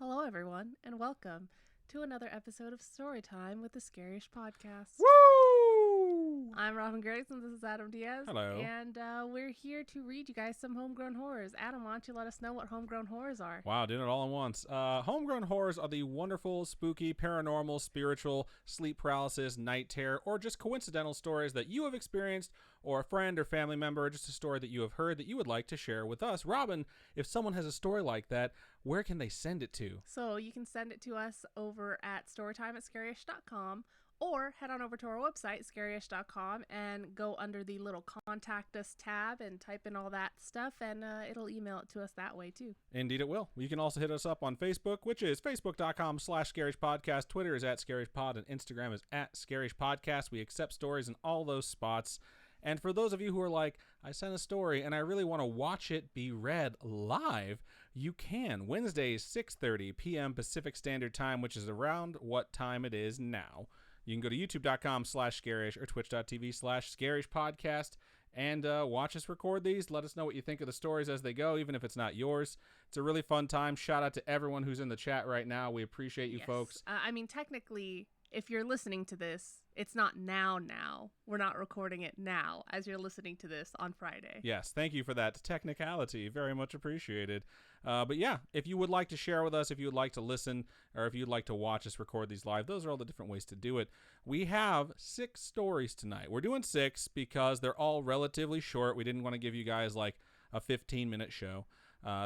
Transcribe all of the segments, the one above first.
Hello, everyone, and welcome to another episode of Storytime with the Scariest Podcast. Woo! I'm Robin Grace, and this is Adam Diaz. Hello. And we're here to read you guys some homegrown horrors. Adam, why don't you let us know what homegrown horrors are? Wow, did it all at once. Homegrown horrors are the wonderful, spooky, paranormal, spiritual, sleep paralysis, night terror, or just coincidental stories that you have experienced, or a friend or family member, or just a story that you have heard that you would like to share with us. Robin, if someone has a story like that, where can they send it to? So you can send it to us over at storytime@scariest.com, or head on over to our website, scariest.com, and go under the little Contact Us tab and type in all that stuff, and it'll email it to us that way, too. Indeed it will. You can also hit us up on Facebook, which is facebook.com/scarishpodcast. Twitter is @scarishpod, and Instagram is @scarishpodcast. We accept stories in all those spots. And for those of you who are like, I sent a story and I really want to watch it be read live, you can. Wednesdays, 6:30 p.m. Pacific Standard Time, which is around what time it is now. You can go to youtube.com/scarish or twitch.tv/scarishpodcast and watch us record these. Let us know what you think of the stories as they go, even if it's not yours. It's a really fun time. Shout out to everyone who's in the chat right now. We appreciate you folks. Technically, if you're listening to this, it's not now. We're not recording it now as you're listening to this on Friday. Yes, thank you for that technicality. Very much appreciated. But yeah, if you would like to share with us, if you would like to listen, or if you'd like to watch us record these live, those are all the different ways to do it. We have 6 stories tonight. We're doing 6 because they're all relatively short. We didn't want to give you guys like a 15-minute show.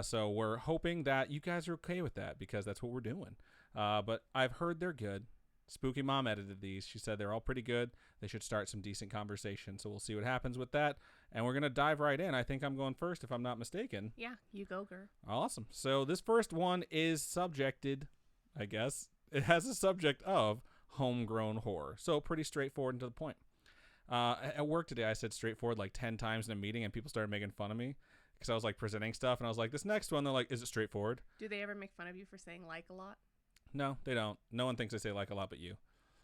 So we're hoping that you guys are okay with that because that's what we're doing. But I've heard they're good. Spooky Mom edited these. She said they're all pretty good. They should start some decent conversation. So we'll see what happens with that. And we're going to dive right in. I think I'm going first if I'm not mistaken. Yeah, you go, girl. Awesome. So this first one is subjected, I guess. It has a subject of homegrown horror. So pretty straightforward and to the point. At work today, I said straightforward like 10 times in a meeting and people started making fun of me because I was like presenting stuff. And I was like, this next one, they're like, is it straightforward? Do they ever make fun of you for saying like a lot? No, they don't. No one thinks I say like a lot but you.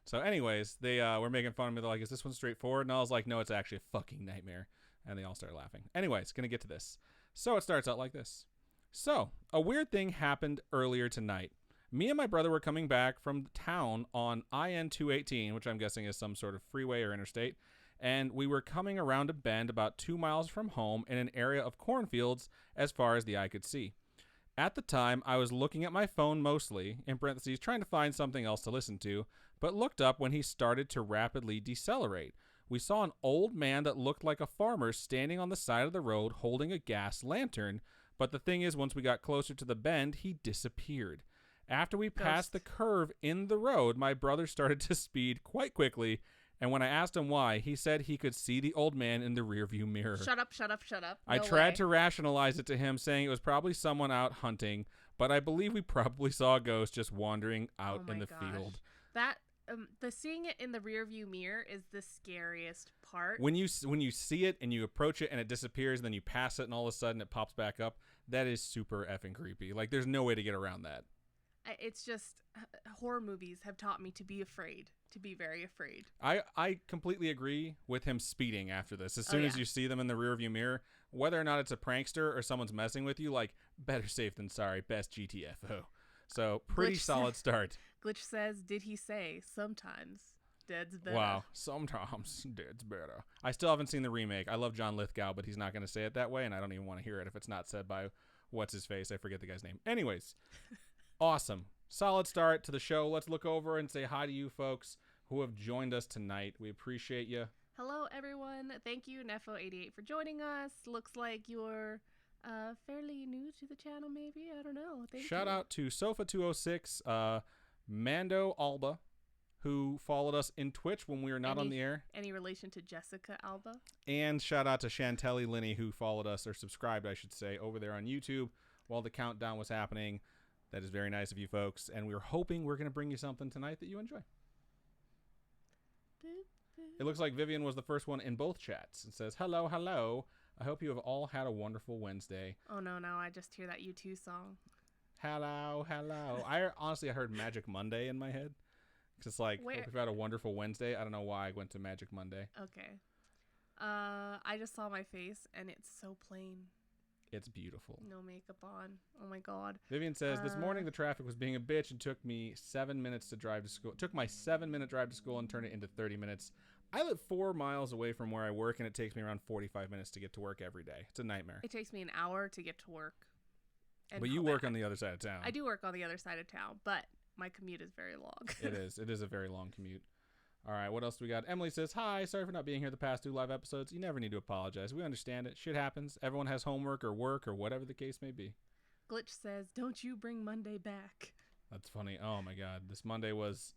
So anyways, they were making fun of me. They're like, is this one straightforward? And I was like, no, it's actually a fucking nightmare. And they all started laughing. Anyways, going to get to this. So it starts out like this. So, a weird thing happened earlier tonight. Me and my brother were coming back from town on IN-218, which I'm guessing is some sort of freeway or interstate. And we were coming around a bend about 2 miles from home in an area of cornfields as far as the eye could see. At the time, I was looking at my phone mostly, in parentheses, trying to find something else to listen to, but looked up when he started to rapidly decelerate. We saw an old man that looked like a farmer standing on the side of the road holding a gas lantern, but the thing is, once we got closer to the bend, he disappeared. After we passed the curve in the road, my brother started to speed quite quickly, and when I asked him why, he said he could see the old man in the rearview mirror. Shut up. I tried to rationalize it to him, saying it was probably someone out hunting, but I believe we probably saw a ghost just wandering out in the field. That the seeing it in the rearview mirror is the scariest part. When you see it and you approach it and it disappears, and then you pass it and all of a sudden it pops back up, that is super effing creepy. Like there's no way to get around that. It's just horror movies have taught me to be afraid, to be very afraid. I completely agree with him speeding after this. As soon as you see them in the rearview mirror, whether or not it's a prankster or someone's messing with you, like better safe than sorry, best GTFO. So pretty solid start. Glitch says, did he say sometimes dead's better? Wow, sometimes dead's better. I still haven't seen the remake. I love John Lithgow, but he's not going to say it that way, and I don't even want to hear it if it's not said by what's his face. I forget the guy's name. Anyways. Awesome. Solid start to the show. Let's look over and say hi to you folks who have joined us tonight. We appreciate you. Hello, everyone. Thank you, Nefo88, for joining us. Looks like you're fairly new to the channel, maybe. I don't know. Shout out to Sofa206, Mando Alba, who followed us in Twitch when we were not on the air. Any relation to Jessica Alba? And shout out to Chantelli Linney, who followed us, or subscribed, I should say, over there on YouTube while the countdown was happening. That is very nice of you folks, and we're hoping we're going to bring you something tonight that you enjoy. It looks like Vivian was the first one in both chats. It says, hello, hello. I hope you have all had a wonderful Wednesday. Oh, no, I just hear that U2 song. Hello, hello. I heard Magic Monday in my head. Because it's like, hope you've had a wonderful Wednesday. I don't know why I went to Magic Monday. Okay. I just saw my face, and it's so plain. It's beautiful. No makeup on. Oh my God. Vivian says, this morning the traffic was being a bitch and took me 7 minutes to drive to school. It took my 7-minute drive to school and turned it into 30 minutes. I live 4 miles away from where I work, and it takes me around 45 minutes to get to work every day. It's a nightmare. It takes me an hour to get to work. But you work on the other side of town. I do work on the other side of town, but my commute is very long. It is. It is a very long commute. All right, what else do we got? Emily says, hi, sorry for not being here the past 2 live episodes. You never need to apologize. We understand it. Shit happens. Everyone has homework or work or whatever the case may be. Glitch says, don't you bring Monday back. That's funny. Oh, my God. This Monday was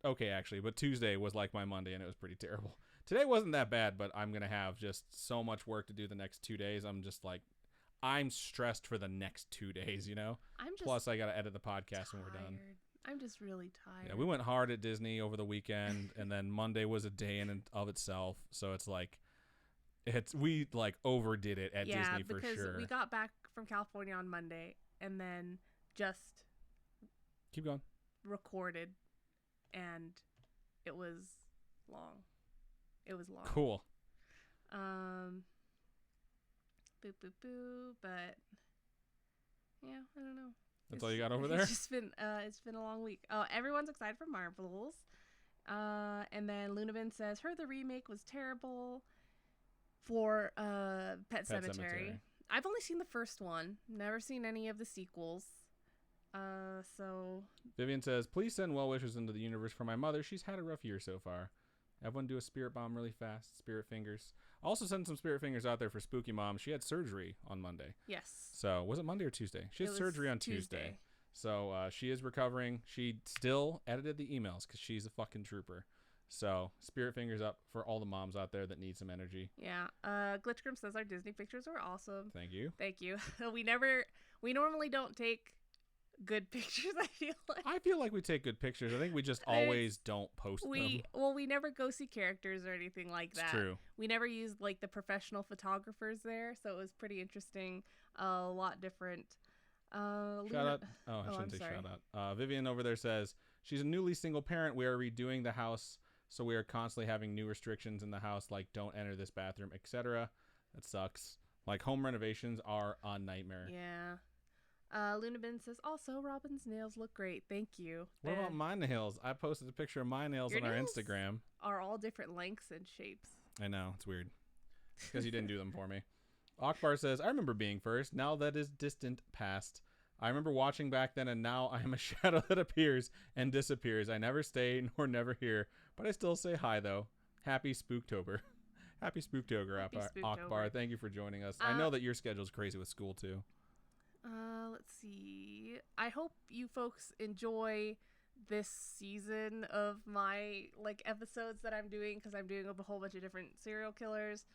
okay, actually, but Tuesday was like my Monday, and it was pretty terrible. Today wasn't that bad, but I'm going to have just so much work to do the next 2 days. I'm just like, I'm stressed for the next 2 days, you know? Plus, I got to edit the podcast when we're done. I'm just really tired. Yeah, we went hard at Disney over the weekend, and then Monday was a day in and of itself. So it's like, we like overdid it at Disney for sure. Because we got back from California on Monday, and then just keep going recorded, and it was long. It was long. Cool. Boo, boo, boo. But yeah, I don't know. That's all you got over there? It's been a long week. Oh, everyone's excited for Marvels. And then Lunavin says, heard the remake was terrible for Pet Sematary. I've only seen the first one. Never seen any of the sequels. So Vivian says, please send well wishes into the universe for my mother. She's had a rough year so far. Everyone do a spirit bomb really fast. Spirit fingers. Also send some spirit fingers out there for Spooky Mom. She had surgery on Monday. Yes. So was it Monday or Tuesday? She had surgery on Tuesday. So she is recovering. She still edited the emails because she's a fucking trooper. So spirit fingers up for all the moms out there that need some energy. Yeah. Glitchgrim says our Disney pictures were awesome. Thank you. Thank you. We normally don't take good pictures. I feel like we take good pictures. I think we just always don't post them. Well, we never go see characters or anything like that. It's true. We never used like the professional photographers there, so it was pretty interesting. A lot different. Shout out. Oh, I shouldn't say shout out. Vivian over there says she's a newly single parent. We are redoing the house, so we are constantly having new restrictions in the house, like don't enter this bathroom, etc. That sucks. Like home renovations are a nightmare. Yeah. Lunabin says, also, Robin's nails look great. Thank you. What about my nails? I posted a picture of my nails on our Instagram. Are all different lengths and shapes. I know. It's weird. Because you didn't do them for me. Akbar says, I remember being first. Now that is distant past. I remember watching back then, and now I am a shadow that appears and disappears. I never stay nor never here, but I still say hi, though. Happy Spooktober. Happy Spooktober, Akbar. Thank you for joining us. I know that your schedule's crazy with school, too. Let's see. I hope you folks enjoy this season of my episodes that I'm doing, because I'm doing a whole bunch of different serial killers.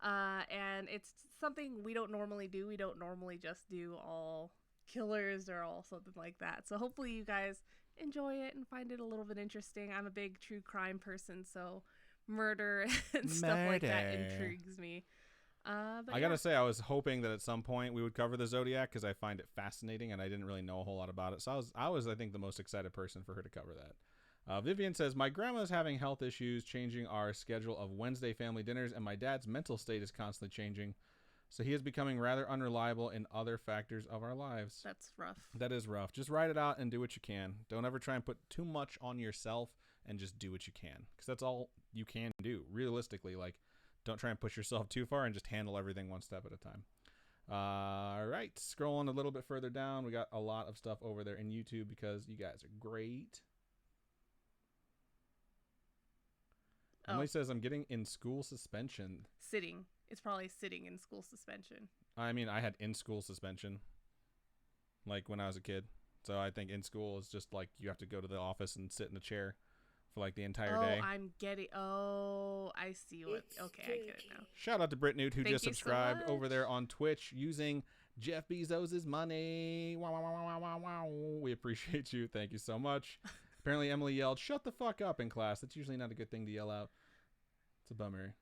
And it's something we don't normally do. We don't normally just do all killers or all something like that. So hopefully you guys enjoy it and find it a little bit interesting. I'm a big true crime person, so murder and stuff like that intrigues me. I gotta say, I was hoping that at some point we would cover the Zodiac because I find it fascinating and I didn't really know a whole lot about it. So I was I think the most excited person for her to cover that. Vivian says, my grandma's having health issues, changing our schedule of Wednesday family dinners, and my dad's mental state is constantly changing. So he is becoming rather unreliable in other factors of our lives. That's rough. That is rough. Just write it out and do what you can. Don't ever try and put too much on yourself, and just do what you can, because that's all you can do. Realistically, don't try and push yourself too far and just handle everything one step at a time. All right, scrolling a little bit further down, we got a lot of stuff over there in YouTube because you guys are great. Emily says, I'm getting in school suspension. Sitting. It's probably sitting in school suspension. I mean, I had in school suspension, when I was a kid. So I think in school is just you have to go to the office and sit in a chair for the entire day. I see what. Okay, I get it now. Shout out to Brit Newt, who just subscribed over there on Twitch using Jeff Bezos' money. Wow, wow, wow, wow, wow, wow. We appreciate you. Thank you so much. Apparently, Emily yelled, "Shut the fuck up" in class. That's usually not a good thing to yell out. It's a bummer.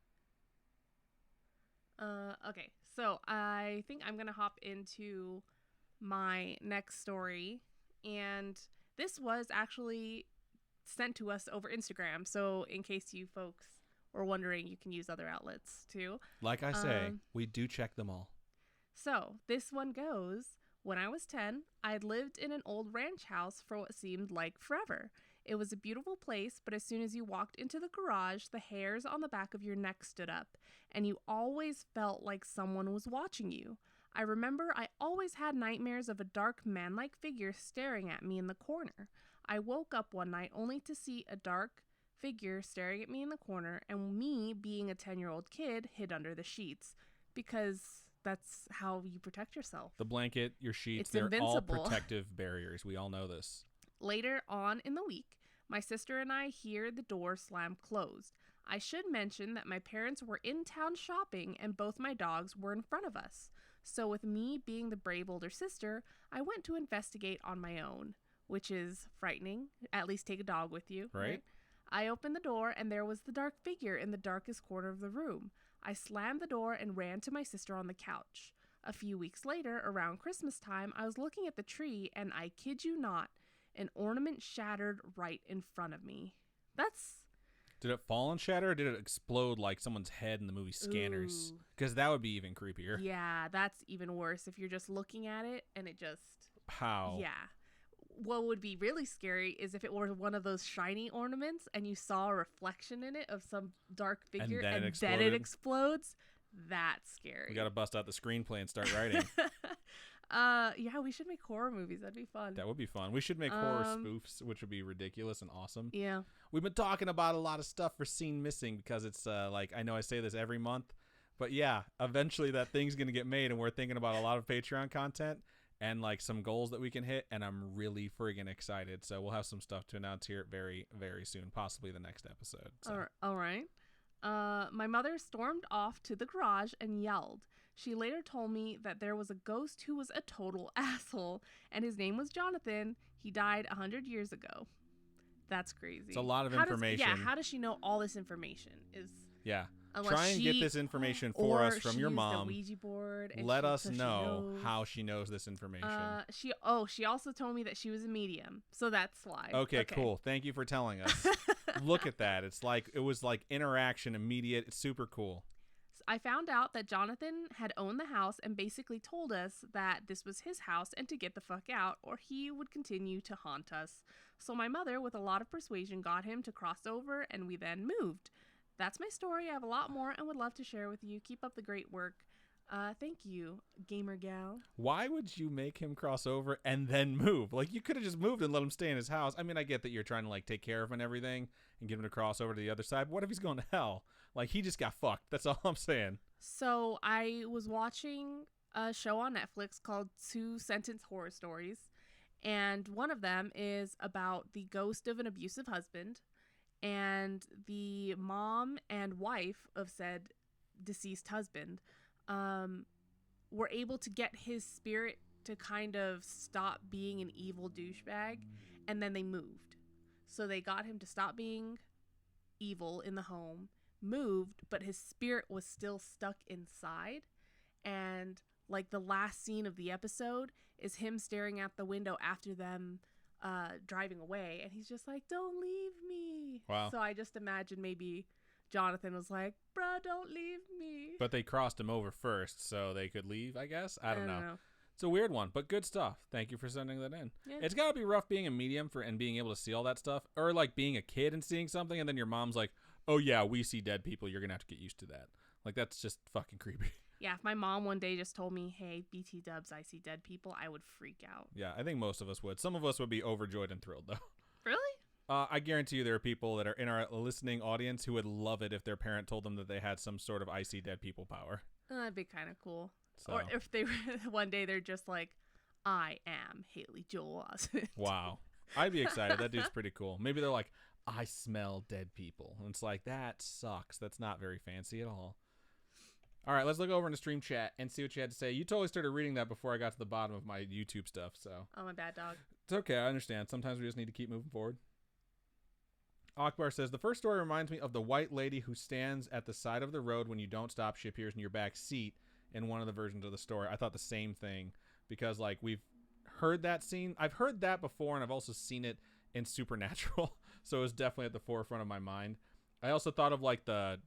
Okay, so I think I'm gonna hop into my next story, and this was actually sent to us over Instagram, so in case you folks were wondering, you can use other outlets too. Like I say, we do check them all. So, this one goes, when I was 10, I had lived in an old ranch house for what seemed like forever. It was a beautiful place, but as soon as you walked into the garage, the hairs on the back of your neck stood up, and you always felt like someone was watching you. I remember I always had nightmares of a dark man-like figure staring at me in the corner. I woke up one night only to see a dark figure staring at me in the corner, and me, being a 10-year-old kid, hid under the sheets because that's how you protect yourself. The blanket, your sheets, It's they're invincible. all protective barriers. We all know this. Later on in the week, my sister and I hear the door slam closed. I should mention that my parents were in town shopping and both my dogs were in front of us. So with me being the brave older sister, I went to investigate on my own, which is frightening. At least take a dog with you. Right. I opened the door and there was the dark figure in the darkest corner of the room. I slammed the door and ran to my sister on the couch. A few weeks later, around Christmas time, I was looking at the tree and I kid you not, an ornament shattered right in front of me. Did it fall and shatter, or did it explode like someone's head in the movie Scanners? Because that would be even creepier. Yeah, that's even worse if you're just looking at it and it just... How? Yeah. What would be really scary is if it were one of those shiny ornaments and you saw a reflection in it of some dark figure and then it explodes. That's scary. We got to bust out the screenplay and start writing. Yeah, we should make horror movies. That'd be fun. That would be fun. We should make horror spoofs, which would be ridiculous and awesome. Yeah. We've been talking about a lot of stuff for Scene Missing because it's like, I know I say this every month, but yeah, eventually that thing's going to get made and we're thinking about a lot of Patreon content and like some goals that we can hit, and I'm really friggin' excited. So we'll have some stuff to announce here very, very soon, possibly the next episode. So. All right. My mother stormed off to the garage and yelled. She later told me that there was a ghost who was a total asshole, and his name was Jonathan. He died 100 years ago. That's crazy. It's a lot of information. How does she know all this information? Yeah. Try and get this information for us from your mom. The Ouija board. Let us know how she knows this information. She also told me that she was a medium, so that's why. Okay, cool. Thank you for telling us. Look at that. It was like interaction, immediate. It's super cool. I found out that Jonathan had owned the house and basically told us that this was his house and to get the fuck out or he would continue to haunt us. So my mother, with a lot of persuasion, got him to cross over and we then moved. That's my story. I have a lot more and would love to share with you. Keep up the great work. Thank you, gamer gal. Why would you make him cross over and then move? Like, you could have just moved and let him stay in his house. I mean, I get that you're trying to like take care of him and everything and get him to cross over to the other side. But what if he's going to hell? Like, he just got fucked. That's all I'm saying. So I was watching a show on Netflix called 2-Sentence Horror Stories. And one of them is about the ghost of an abusive husband. And the mom and wife of said deceased husband were able to get his spirit to kind of stop being an evil douchebag, and then they moved. So they got him to stop being evil in the home, moved, but his spirit was still stuck inside. And like the last scene of the episode is him staring out the window after them driving away, and he's just like, "Don't leave me." Wow. So I just imagine maybe Jonathan was like, "Bruh, don't leave me." But they crossed him over first so they could leave, I guess. I don't know. It's a weird one, but good stuff. Thank you for sending that in. Yeah. It's got to be rough being a medium and being able to see all that stuff, or like being a kid and seeing something and then your mom's like, "Oh yeah, we see dead people. You're going to have to get used to that." Like, that's just fucking creepy. Yeah, if my mom one day just told me, "Hey, BT dubs, I see dead people," I would freak out. Yeah, I think most of us would. Some of us would be overjoyed and thrilled, though. Really? I guarantee you there are people that are in our listening audience who would love it if their parent told them that they had some sort of I see dead people power. That'd be kind of cool. So. Or if they one day they're just like, "I am Haley Joel Osment." Wow. I'd be excited. That dude's pretty cool. Maybe they're like, "I smell dead people." And it's like, that sucks. That's not very fancy at all. All right, let's look over into stream chat and see what you had to say. You totally started reading that before I got to the bottom of my YouTube stuff, so. Oh, my bad, dog. It's okay. I understand. Sometimes we just need to keep moving forward. Akbar says, the first story reminds me of the white lady who stands at the side of the road when you don't stop. She appears in your back seat in one of the versions of the story. I thought the same thing because, like, we've heard that scene. I've heard that before, and I've also seen it in Supernatural, so it was definitely at the forefront of my mind. I also thought of, like, the...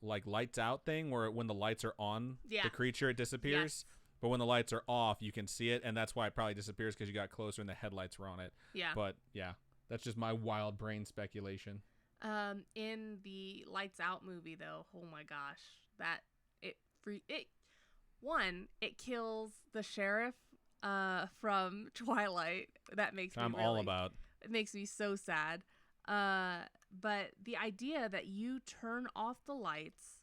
like lights out thing where when the lights are on the creature, it disappears. Yes. but when the lights are off, you can see it, and that's why it probably disappears because you got closer and the headlights were on it. Yeah. But yeah, that's just my wild brain speculation. In the Lights Out movie, though, oh my gosh, that it kills the sheriff from Twilight. That makes me I'm really, all about. It makes me so sad. But the idea that you turn off the lights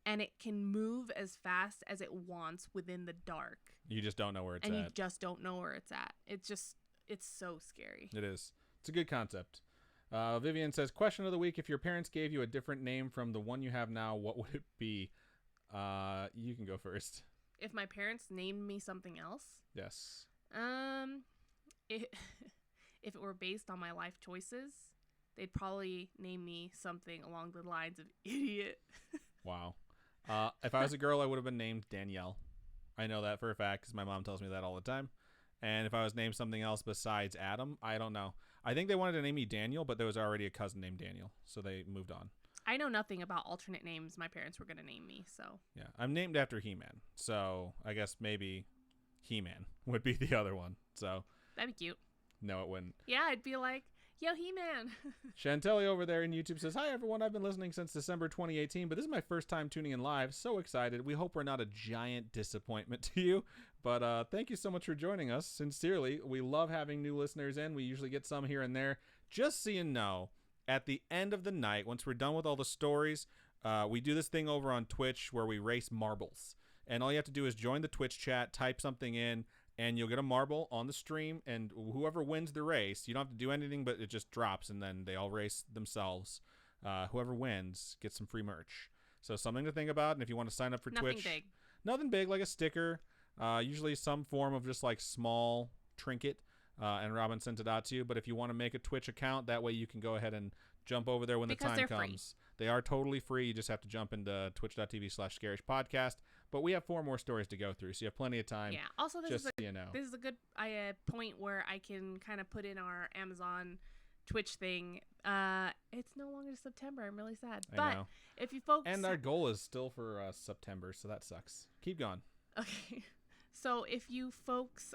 and it can move as fast as it wants within the dark. You just don't know where it's and at. you just don't know where it's at. It's so scary. It is. It's a good concept. Vivian says, question of the week, if your parents gave you a different name from the one you have now, what would it be? You can go first. If my parents named me something else? Yes. If it were based on my life choices, they'd probably name me something along the lines of idiot. Wow. If I was a girl, I would have been named Danielle. I know that for a fact because my mom tells me that all the time. And if I was named something else besides Adam, I don't know. I think they wanted to name me Daniel, but there was already a cousin named Daniel, so they moved on. I know nothing about alternate names my parents were going to name me, so. Yeah, I'm named after He-Man, so I guess maybe He-Man would be the other one. So that'd be cute. No, it wouldn't. Yeah, I'd be like, yo, He-Man. Chantelli over there in YouTube says, hi, everyone. I've been listening since December 2018, but this is my first time tuning in live. So excited. We hope we're not a giant disappointment to you, but thank you so much for joining us. Sincerely, we love having new listeners in. We usually get some here and there. Just so you know, at the end of the night, once we're done with all the stories, we do this thing over on Twitch where we race marbles. And all you have to do is join the Twitch chat, type something in, and you'll get a marble on the stream, and whoever wins the race, you don't have to do anything, but it just drops, and then they all race themselves. Whoever wins gets some free merch. So something to think about, and if you want to sign up for Twitch. Nothing big, like a sticker, usually some form of just like small trinket, and Robin sent it out to you. But if you want to make a Twitch account, that way you can go ahead and jump over there when the time comes. Free. They are totally free. You just have to jump into twitch.tv/scarishpodcast. But we have 4 more stories to go through, so you have plenty of time. Yeah. Also, this is a good point where I can kind of put in our Amazon Twitch thing. It's no longer September. I'm really sad. I know. If you folks... And our goal is still for September, so that sucks. Keep going. Okay. So if you folks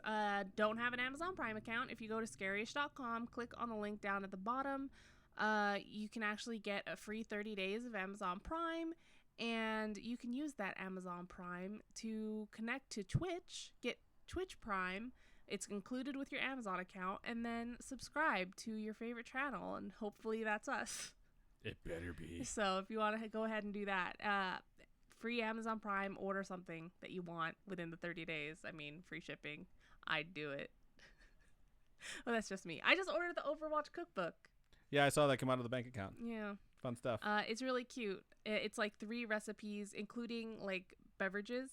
don't have an Amazon Prime account, if you go to scariest.com, click on the link down at the bottom, you can actually get a free 30 days of Amazon Prime. And you can use that Amazon Prime to connect to Twitch, get Twitch Prime. It's included with your Amazon account, and then subscribe to your favorite channel, and hopefully that's us. It better be. So if you want to go ahead and do that, free Amazon Prime, order something that you want within the 30 days. I mean, free shipping. I'd do it. Well, that's just me. I just ordered the Overwatch cookbook. Yeah, I saw that come out of the bank account. Yeah. Fun stuff. It's really cute. It's like 3 recipes, including like beverages,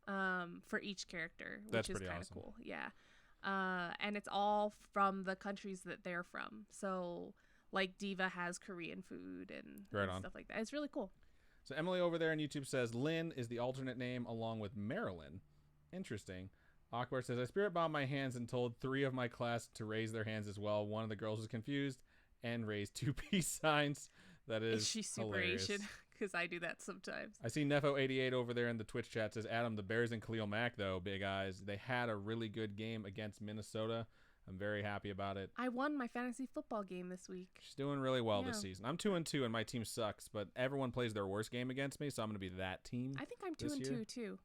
for each character, which is kind of cool. Yeah. And it's all from the countries that they're from. So like Diva has Korean food and stuff like that. It's really cool. So Emily over there on YouTube says Lynn is the alternate name along with Marilyn. Interesting. Akbar says, I spirit bombed my hands and told 3 of my class to raise their hands as well. One of the girls was confused and raised 2 peace signs. That is she super hilarious. Asian? Because I do that sometimes. I see Nefo88 over there in the Twitch chat says, Adam, the Bears and Khalil Mack, though, big eyes. They had a really good game against Minnesota. I'm very happy about it. I won my fantasy football game this week. She's doing really well this season. I'm 2-2 and my team sucks, but everyone plays their worst game against me, so I'm going to be that team. I think I'm 2-2 too.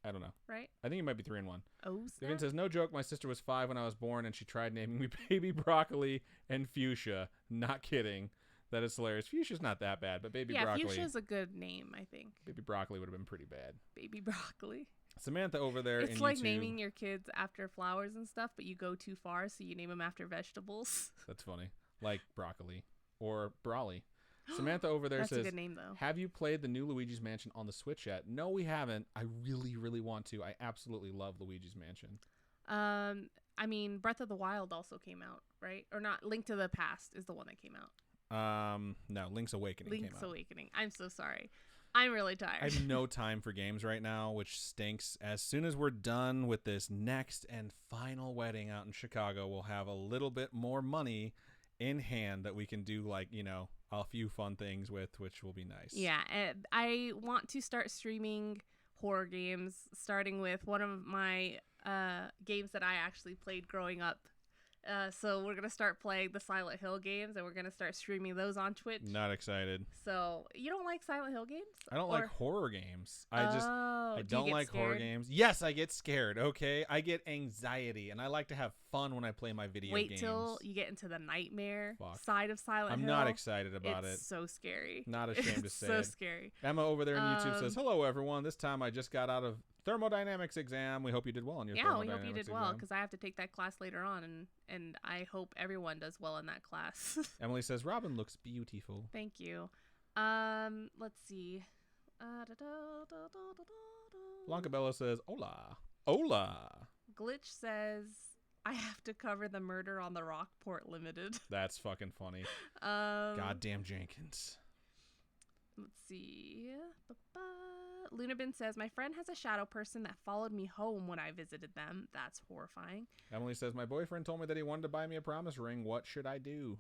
I don't know. Right? I think you might be 3-1. Oh, Vivian says, no joke, my sister was 5 when I was born, and she tried naming me Baby Broccoli and Fuchsia. Not kidding. That is hilarious. Fuchsia's not that bad, but Baby Broccoli. Yeah, Fuchsia's a good name, I think. Baby Broccoli would have been pretty bad. Baby Broccoli. Samantha over there in YouTube. It's like naming your kids after flowers and stuff, but you go too far, so you name them after vegetables. That's funny. Like broccoli or Brawley. Samantha over there That's says, a good name, though. Have you played the new Luigi's Mansion on the Switch yet? No, we haven't. I really, really want to. I absolutely love Luigi's Mansion. I mean, Breath of the Wild also came out, right? Or not, Link to the Past is the one that came out. No, Link's Awakening came out. Link's Awakening. I'm so sorry. I'm really tired. I have no time for games right now, which stinks. As soon as we're done with this next and final wedding out in Chicago, we'll have a little bit more money in hand that we can do, like, you know, a few fun things with, which will be nice. Yeah, I want to start streaming horror games, starting with one of my games that I actually played growing up. So we're going to start playing the Silent Hill games, and we're going to start streaming those on Twitch. Not excited. So you don't like Silent Hill games? I don't like horror games. I do you don't get like horror scared? games. Yes, I get scared. Okay, I get anxiety, and I like to have fun when I play my video games. Wait till you get into the nightmare Fuck. side of Silent I'm Hill. not excited about It's it. so scary. Not ashamed to It's say so it. scary. Emma over there on YouTube says, "Hello everyone. This time I just got out of thermodynamics exam. We hope you did well on your Yeah, we thermodynamics hope you did exam." well, because I have to take that class later on, and I hope everyone does well in that class. Emily says, "Robin looks beautiful." Thank you. Let's see. Blanca Bella says, "Hola, hola." Glitch says, I have to cover the murder on the Rockport Limited. That's fucking funny. Goddamn Jenkins. Let's see. Lunabin says, my friend has a shadow person that followed me home when I visited them. That's horrifying. Emily says, my boyfriend told me that he wanted to buy me a promise ring. What should I do?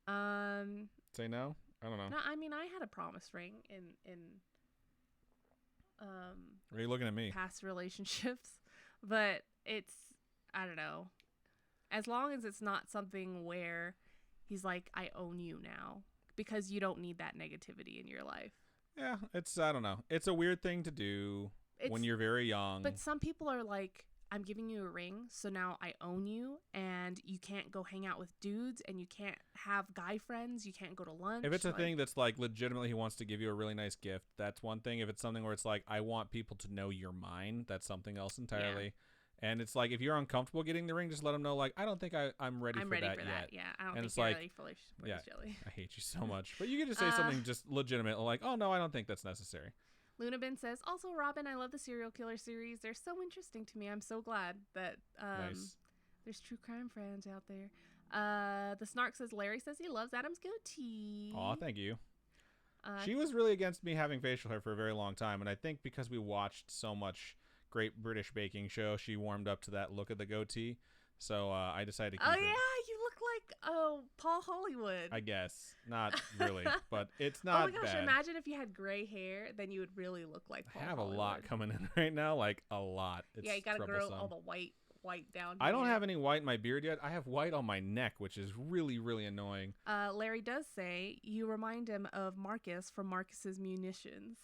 Say no? I don't know. No, I mean, I had a promise ring in Are you looking at me? past relationships, but it's, I don't know. As long as it's not something where he's like, I own you now, because you don't need that negativity in your life. Yeah, I don't know. It's a weird thing to do when you're very young. But some people are like, I'm giving you a ring, so now I own you, and you can't go hang out with dudes, and you can't have guy friends, you can't go to lunch. If it's a thing that's like legitimately he wants to give you a really nice gift, that's one thing. If it's something where it's like, I want people to know you're mine, that's something else entirely. Yeah. And it's like, if you're uncomfortable getting the ring, just let them know, like, I don't think I'm ready for that yet. Yeah, I don't and think it's you're like, ready for yeah, jelly. I hate you so much. But you get to say something just legitimate, like, oh, no, I don't think that's necessary. Lunabin says, also, Robin, I love the serial killer series. They're so interesting to me. I'm so glad that Nice. there's true crime fans out there. The Snark says, Larry says he loves Adam's goatee. Aw, thank you. She was really against me having facial hair for a very long time, and I think because we watched so much Great British Baking Show, she warmed up to that look of the goatee. So I decided to keep it. Oh, yeah, you look like Paul Hollywood. I guess. Not really, but it's not Oh my gosh, bad. imagine if you had gray hair, then you would really look like Paul I have Hollywood. a lot coming in right now, like a lot. It's yeah, you gotta grow troublesome. all the white down I don't here. have any white in my beard yet. I have white on my neck, which is really, really annoying. Larry does say you remind him of Marcus from Marcus's Munitions.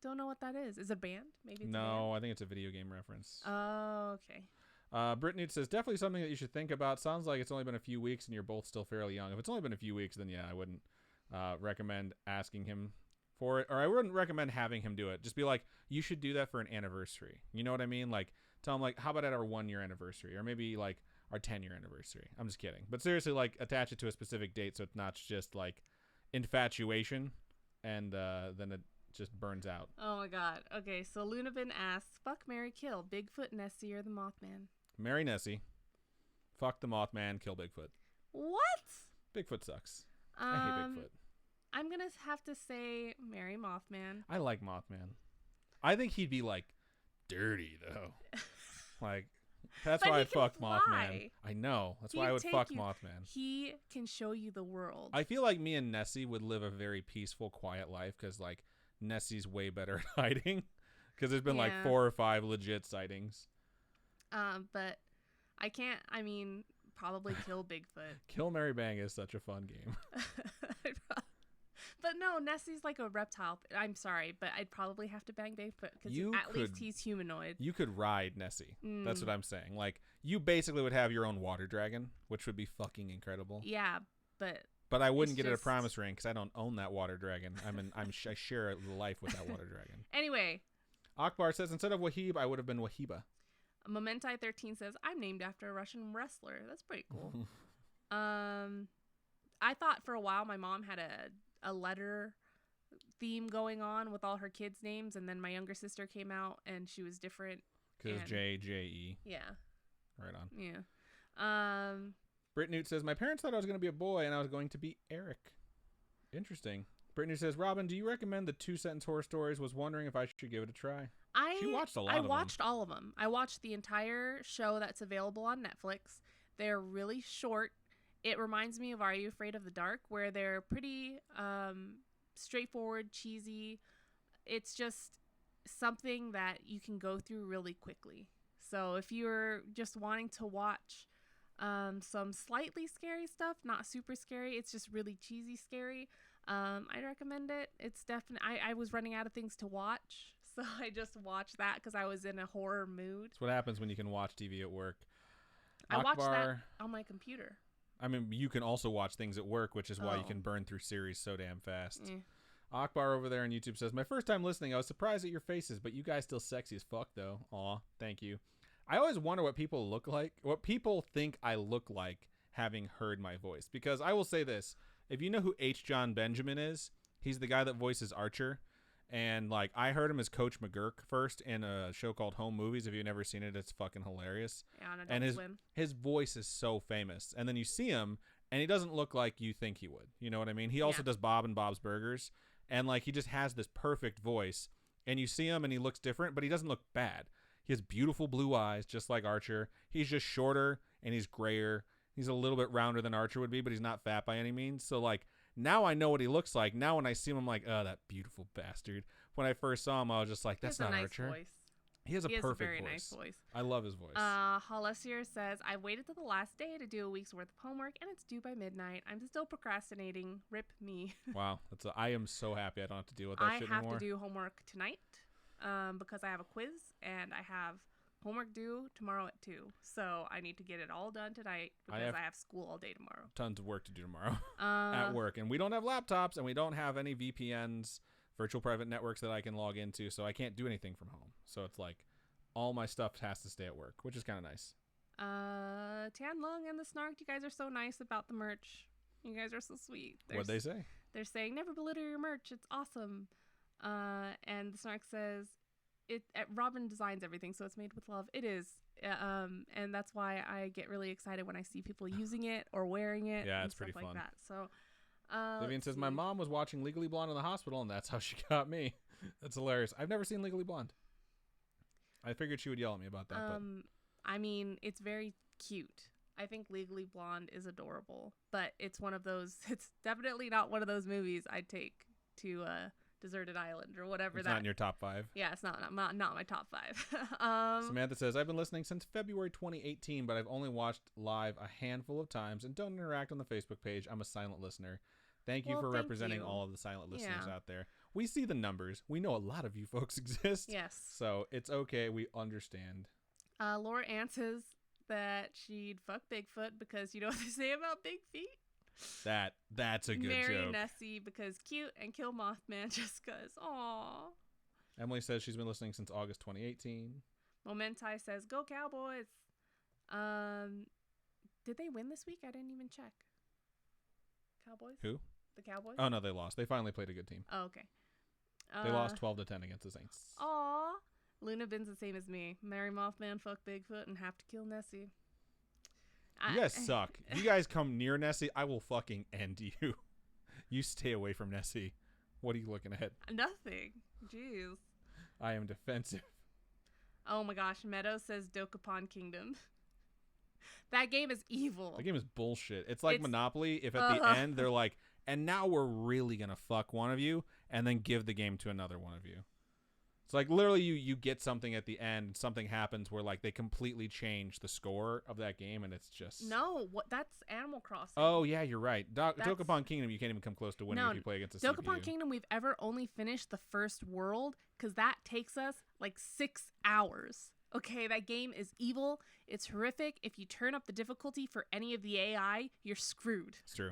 Don't know what that is. Is it a band? Maybe it's a band? I think it's a video game reference. Oh, okay. Brittany says, definitely something that you should think about. Sounds like it's only been a few weeks and you're both still fairly young. If it's only been a few weeks, then yeah, I wouldn't recommend asking him for it. Or I wouldn't recommend having him do it. Just be like, you should do that for an anniversary. You know what I mean? Like, tell him, like, how about at our 1-year anniversary? Or maybe, like, our 10-year anniversary. I'm just kidding. But seriously, like, attach it to a specific date so it's not just, like, infatuation and then it just burns out. Oh my god. Okay, so Lunabin asks, fuck, marry, kill, Bigfoot, Nessie, or the Mothman? Marry Nessie. Fuck the Mothman. Kill Bigfoot. What? Bigfoot sucks. I hate Bigfoot. I'm gonna have to say marry Mothman. I like Mothman. I think he'd be, like, dirty, though. Like, that's But why he I'd can fuck fly. Mothman. I know. That's why I He'd would take fuck you- Mothman. He can show you the world. I feel like me and Nessie would live a very peaceful, quiet life because, like, Nessie's way better at hiding because there's been, like, Yeah. 4 or 5 legit sightings. But I can't, I mean, probably kill Bigfoot. Kill Mary Bang is such a fun game. But no, Nessie's like a reptile. I'm sorry, but I'd probably have to bang Bigfoot because at least he's humanoid. You could ride Nessie. That's what I'm saying. Like, you basically would have your own water dragon, which would be fucking incredible. Yeah, but I wouldn't get it a just- promise ring because I don't own that water dragon. I share a life with that water dragon. anyway, Akbar says, instead of Wahib, I would have been Wahiba. Momentai13 says, I'm named after a Russian wrestler. That's pretty cool. I thought for a while my mom had a letter theme going on with all her kids' names, and then my younger sister came out and she was different. Because J-J-E. Yeah. Right on. Yeah. Britt Newt says, my parents thought I was going to be a boy and I was going to be Eric. Interesting. Brittany says, Robin, do you recommend the 2-sentence horror stories? Was wondering if I should give it a try. She watched a lot of them. I watched all of them. I watched the entire show that's available on Netflix. They're really short. It reminds me of Are You Afraid of the Dark, where they're pretty straightforward, cheesy. It's just something that you can go through really quickly. So if you're just wanting to watch some slightly scary stuff, not super scary, it's just really cheesy scary, I'd recommend it. It's definitely, I was running out of things to watch, so I just watched that because I was in a horror mood. That's what happens when you can watch TV at work. I watched that on my computer. I mean, you can also watch things at work, which is why you can burn through series so damn fast. Akbar over there on YouTube says, my first time listening, I was surprised at your faces, but you guys still sexy as fuck, though. Aw, thank you. I always wonder what people look like, what people think I look like having heard my voice. Because I will say this, if you know who H. John Benjamin is, he's the guy that voices Archer. And, like, I heard him as Coach McGurk first in a show called Home Movies. If you've never seen it, it's fucking hilarious. Yeah, on Adult Swim. His voice is so famous. And then you see him, and he doesn't look like you think he would. You know what I mean? He also does Bob and Bob's Burgers. And, like, he just has this perfect voice. And you see him, and he looks different, but he doesn't look bad. He has beautiful blue eyes, just like Archer. He's just shorter, and he's grayer. He's a little bit rounder than Archer would be, but he's not fat by any means. So, like, now I know what he looks like. Now when I see him, I'm like, oh, that beautiful bastard. When I first saw him, I was just like, that's not Archer. Voice. He has a perfect very voice. Nice voice. I love his voice. Holessier says, I've waited till the last day to do a week's worth of homework, and it's due by midnight. I'm still procrastinating. Rip me. Wow. I am so happy I don't have to deal with that shit anymore. I have to do homework tonight because I have a quiz, and I have homework due tomorrow at 2. So I need to get it all done tonight because I have school all day tomorrow. Tons of work to do tomorrow at work. And we don't have laptops, and we don't have any VPNs, virtual private networks that I can log into, so I can't do anything from home. So it's like all my stuff has to stay at work, which is kind of nice. Tan Lung and the Snark, you guys are so nice about the merch. You guys are so sweet. What'd they say? They're saying, never belittle your merch. It's awesome. And the Snark says, Robin designs everything, so it's made with love. It is. And that's why I get really excited when I see people using it or wearing it. Yeah, and it's pretty stuff fun. Like that. So, Vivian says, my mom was watching Legally Blonde in the hospital, and that's how she got me. That's hilarious. I've never seen Legally Blonde. I figured she would yell at me about that. But I mean, it's very cute. I think Legally Blonde is adorable, but it's one of those. It's definitely not one of those movies I'd take to Deserted Island or whatever. It's not in your top 5. Yeah, it's not my top 5. Samantha says, I've been listening since February 2018, but I've only watched live a handful of times and don't interact on the Facebook page. I'm a silent listener. Thank you for representing all of the silent listeners out there. We see the numbers. We know a lot of you folks exist. Yes. So it's okay. We understand. Laura answers that she'd fuck Bigfoot because you know what they say about big feet? That's a good Marry joke. Nessie because cute and kill Mothman just because. Aww. Emily says she's been listening since August 2018. Momentai says, go Cowboys. Did they win this week? I didn't even check. Cowboys? Who? The Cowboys? Oh, no, they lost. They finally played a good team. Oh, okay. They lost 12-10 against the Saints. Aw. Luna Bin's the same as me. Marry Mothman, fuck Bigfoot, and have to kill Nessie. You guys suck. If you guys come near Nessie, I will fucking end you. You stay away from Nessie. What are you looking at? Nothing. Jeez. I am defensive. Oh my gosh. Meadows says Dokapon Kingdom. That game is evil. The game is bullshit. It's like Monopoly. If at the end they're like, and now we're really going to fuck one of you and then give the game to another one of you. It's like literally you get something at the end and something happens where like they completely change the score of that game and it's just... No, that's Animal Crossing. Oh, yeah, you're right. Dokapon Kingdom, you can't even come close to winning if you play against a CPU. Dokapon Kingdom, we've ever only finished the first world because that takes us like 6 hours. Okay, that game is evil. It's horrific. If you turn up the difficulty for any of the AI, you're screwed. It's true.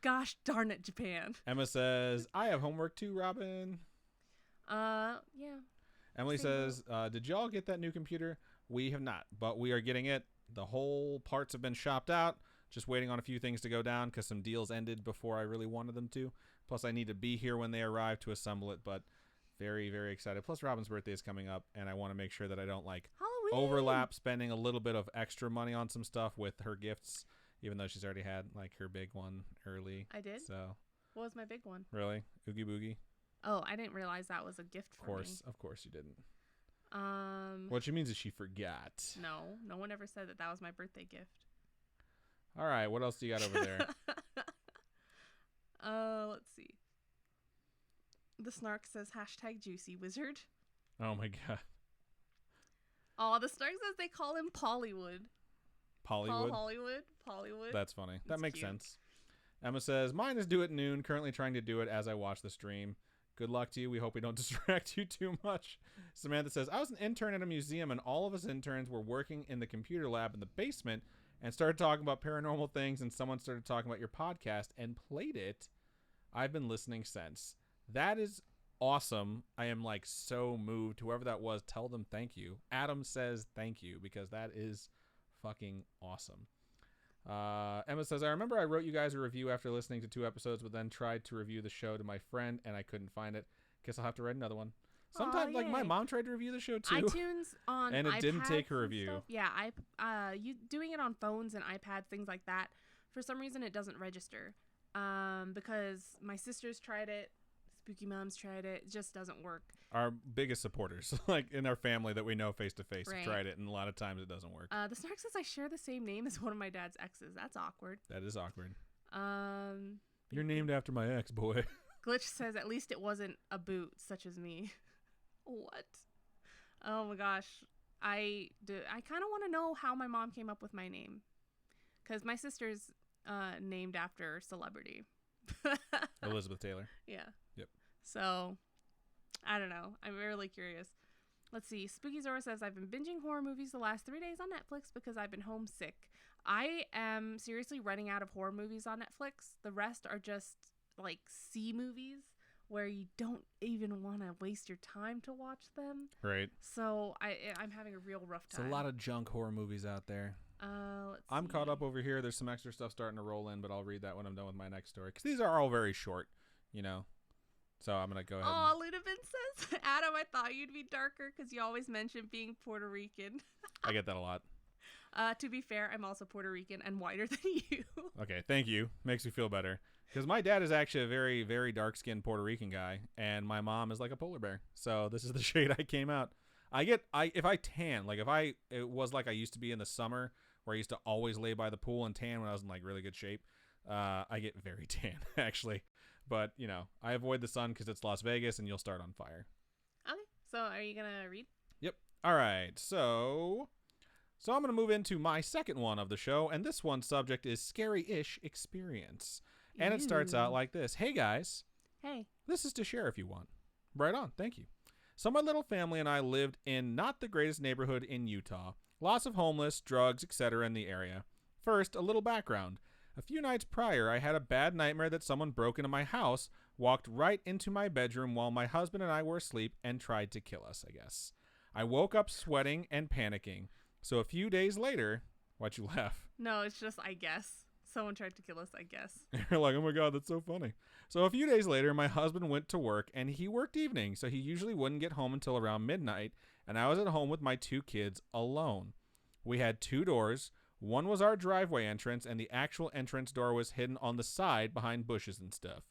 Gosh darn it, Japan. Emma says, I have homework too, Robin. Yeah. Emily says, did y'all get that new computer? We have not, but we are getting it. The whole parts have been shopped out. Just waiting on a few things to go down because some deals ended before I really wanted them to. Plus, I need to be here when they arrive to assemble it, but very, very excited. Plus, Robin's birthday is coming up, and I want to make sure that I don't, like, Halloween. overlap spending a little bit of extra money on some stuff with her gifts, even though she's already had, like, her big one early. I did? So. What was my big one? Really? Oogie Boogie? Oh, I didn't realize that was a gift for me. Of course you didn't. What she means is she forgot. No one ever said that was my birthday gift. All right, what else do you got over there? Let's see. The Snark says #JuicyWizard. Oh my god. Oh, the Stark says they call him Pollywood. Paul Hollywood. Pollywood. That's funny. That makes cute. sense. Emma says, mine is due at noon. Currently trying to do it as I watch the stream. Good luck to you. We hope we don't distract you too much. Samantha says, I was an intern at a museum and all of us interns were working in the computer lab in the basement and started talking about paranormal things, and someone started talking about your podcast and played it. I've been listening since. That is awesome. I am like so moved. Whoever that was, tell them thank you. Adam says thank you because that is fucking awesome. Emma says, I remember I wrote you guys a review after listening to 2 episodes, but then tried to review the show to my friend and I couldn't find it. Guess I'll have to write another one. Sometimes, like, my mom tried to review the show too. iTunes on and it iPads didn't take her review. Stuff. Yeah, you doing it on phones and iPads, things like that. For some reason, it doesn't register. Because my sisters tried it, Spooky Moms tried it. It just doesn't work. Our biggest supporters, like in our family that we know face to face, have tried it, and a lot of times it doesn't work. The Snark says I share the same name as one of my dad's exes. That's awkward. That is awkward. You're named after my ex, boy. Glitch says at least it wasn't a boot, such as me. What? Oh my gosh. I kind of want to know how my mom came up with my name, because my sister's named after celebrity. Elizabeth Taylor. Yeah. Yep. So, I don't know. I'm really curious. Let's see. Spooky Zora says, I've been binging horror movies the last 3 days on Netflix because I've been homesick. I am seriously running out of horror movies on Netflix. The rest are just like C movies where you don't even want to waste your time to watch them. Right. So I'm having a real rough time. There's a lot of junk horror movies out there. I'm caught up over here. There's some extra stuff starting to roll in, but I'll read that when I'm done with my next story. Because these are all very short, you know. So I'm going to go ahead. Oh, Ludovin says, Adam, I thought you'd be darker because you always mention being Puerto Rican. I get that a lot. To be fair, I'm also Puerto Rican and whiter than you. Okay, thank you. Makes me feel better. Because my dad is actually a very, very dark-skinned Puerto Rican guy, and my mom is like a polar bear. So this is the shade I came out. If I tan, like it was like I used to be in the summer where I used to always lay by the pool and tan when I was in like really good shape. I get very tan, actually. But, you know, I avoid the sun because it's Las Vegas and you'll start on fire. Okay, so are you going to read? Yep. All right, so I'm going to move into my second one of the show, and this one's subject is scary-ish experience. And it starts out like this. Hey, guys. Hey. This is to share if you want. Right on. Thank you. So my little family and I lived in not the greatest neighborhood in Utah. Lots of homeless, drugs, etc. in the area. First, a little background. A few nights prior, I had a bad nightmare that someone broke into my house, walked right into my bedroom while my husband and I were asleep, and tried to kill us, I guess. I woke up sweating and panicking. So a few days later... Why'd you laugh? No, it's just, I guess. Someone tried to kill us, I guess. You're like, oh my God, that's so funny. So a few days later, my husband went to work, and he worked evening, so he usually wouldn't get home until around midnight, and I was at home with my 2 kids alone. We had 2 doors. One was our driveway entrance, and the actual entrance door was hidden on the side behind bushes and stuff.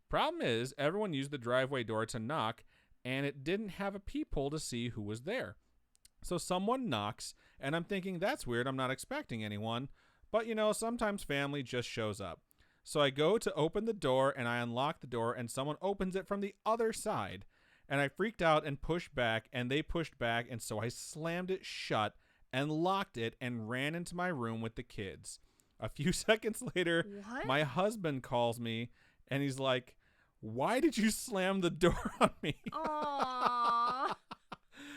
Problem is, everyone used the driveway door to knock, and it didn't have a peephole to see who was there. So someone knocks, and I'm thinking, that's weird, I'm not expecting anyone. But, you know, sometimes family just shows up. So I go to open the door, and I unlock the door, and someone opens it from the other side. And I freaked out and pushed back, and they pushed back, and so I slammed it shut and locked it and ran into my room with the kids. A few seconds later, my husband calls me, and he's like, why did you slam the door on me? Aww.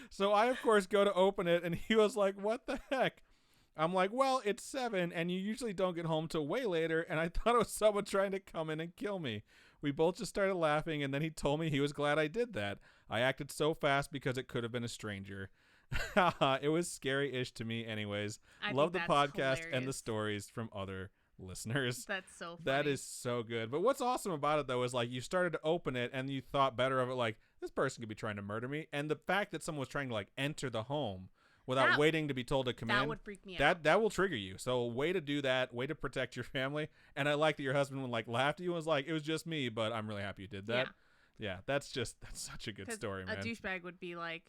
So I, of course, go to open it, and he was like, what the heck? I'm like, well, it's 7, and you usually don't get home till way later, and I thought it was someone trying to come in and kill me. We both just started laughing, and then he told me he was glad I did that. I acted so fast because it could have been a stranger. It was scary-ish to me anyways. Love the podcast hilarious. And the stories from other listeners. That's so funny. That is so good. But what's awesome about it, though, is like you started to open it, and you thought better of it, like, this person could be trying to murder me. And the fact that someone was trying to, like, enter the home without waiting to be told to come in. That would freak me out. That will trigger you. So way to do that. Way to protect your family. And I like that your husband would like laughed at you and was like, it was just me, but I'm really happy you did that. Yeah, that's such a good story, man. A douchebag would be like,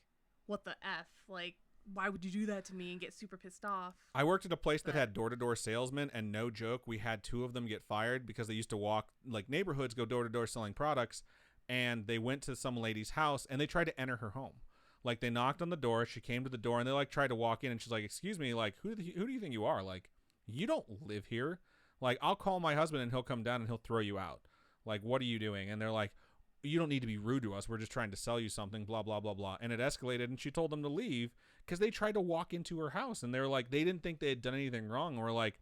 what the F? Like, why would you do that to me, and get super pissed off? I worked at a place that had door-to-door salesmen, and no joke, we had 2 of them get fired because they used to walk, like neighborhoods, go door-to-door selling products, and they went to some lady's house, and they tried to enter her home. Like, they knocked on the door. She came to the door, and they, like, tried to walk in, and she's like, excuse me, like, who do you think you are? Like, you don't live here. Like, I'll call my husband, and he'll come down, and he'll throw you out. Like, what are you doing? And they're like, you don't need to be rude to us. We're just trying to sell you something, blah, blah, blah, blah. And it escalated, and she told them to leave because they tried to walk into her house, and they were like, they didn't think they had done anything wrong. And we're like,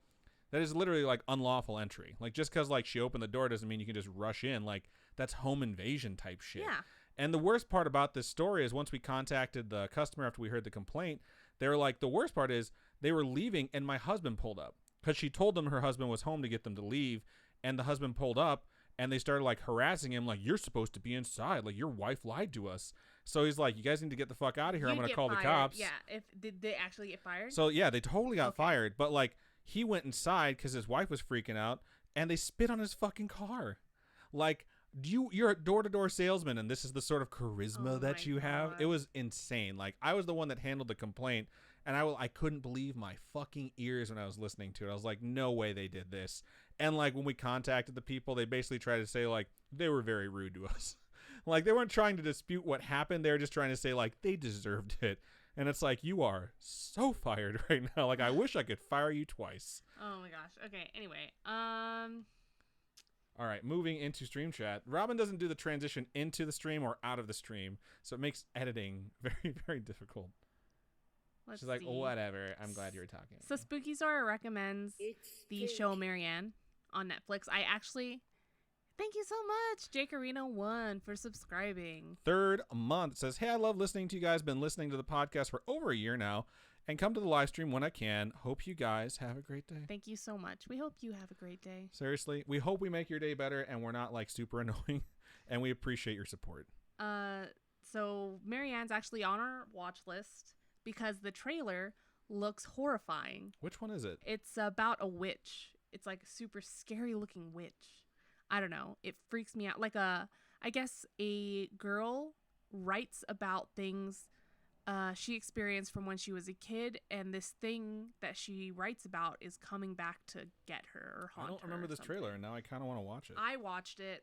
that is literally, like, unlawful entry. Like, just because, like, she opened the door doesn't mean you can just rush in. Like, that's home invasion type shit. Yeah. And the worst part about this story is once we contacted the customer after we heard the complaint, they were like, the worst part is they were leaving and my husband pulled up because she told them her husband was home to get them to leave. And the husband pulled up and they started like harassing him. Like, you're supposed to be inside. Like, your wife lied to us. So he's like, you guys need to get the fuck out of here. I'm going to call the cops. Yeah. Did they actually get fired? So yeah, they totally got fired. But like, he went inside because his wife was freaking out and they spit on his fucking car. Like, you're a door-to-door salesman and this is the sort of charisma that you have. It was insane. Like, I was the one that handled the complaint and I couldn't believe my fucking ears when I was listening to it. I was like, no way they did this. And like, when we contacted the people, they basically tried to say like they were very rude to us. Like, they weren't trying to dispute what happened. They were just trying to say like they deserved it. And it's like, you are so fired right now. Like, I wish I could fire you twice. Oh my gosh. Okay, anyway. All right, moving into stream chat. Robin doesn't do the transition into the stream or out of the stream, so it makes editing very, very difficult. She's like, whatever. I'm glad you're talking. So Spooky Zora recommends the show Marianne on Netflix. Thank you so much, Jake Arena 1, for subscribing. Third month says, hey, I love listening to you guys. Been listening to the podcast for over a year now and come to the live stream when I can. Hope you guys have a great day. Thank you so much. We hope you have a great day. Seriously, we hope we make your day better and we're not like super annoying and we appreciate your support. So Marianne's actually on our watch list because the trailer looks horrifying. Which one is it? It's about a witch. It's like a super scary looking witch. I don't know. It freaks me out. Like I guess a girl writes about things she experienced from when she was a kid, and this thing that she writes about is coming back to get her or haunt her. I don't remember this trailer, and now I kind of want to watch it. I watched it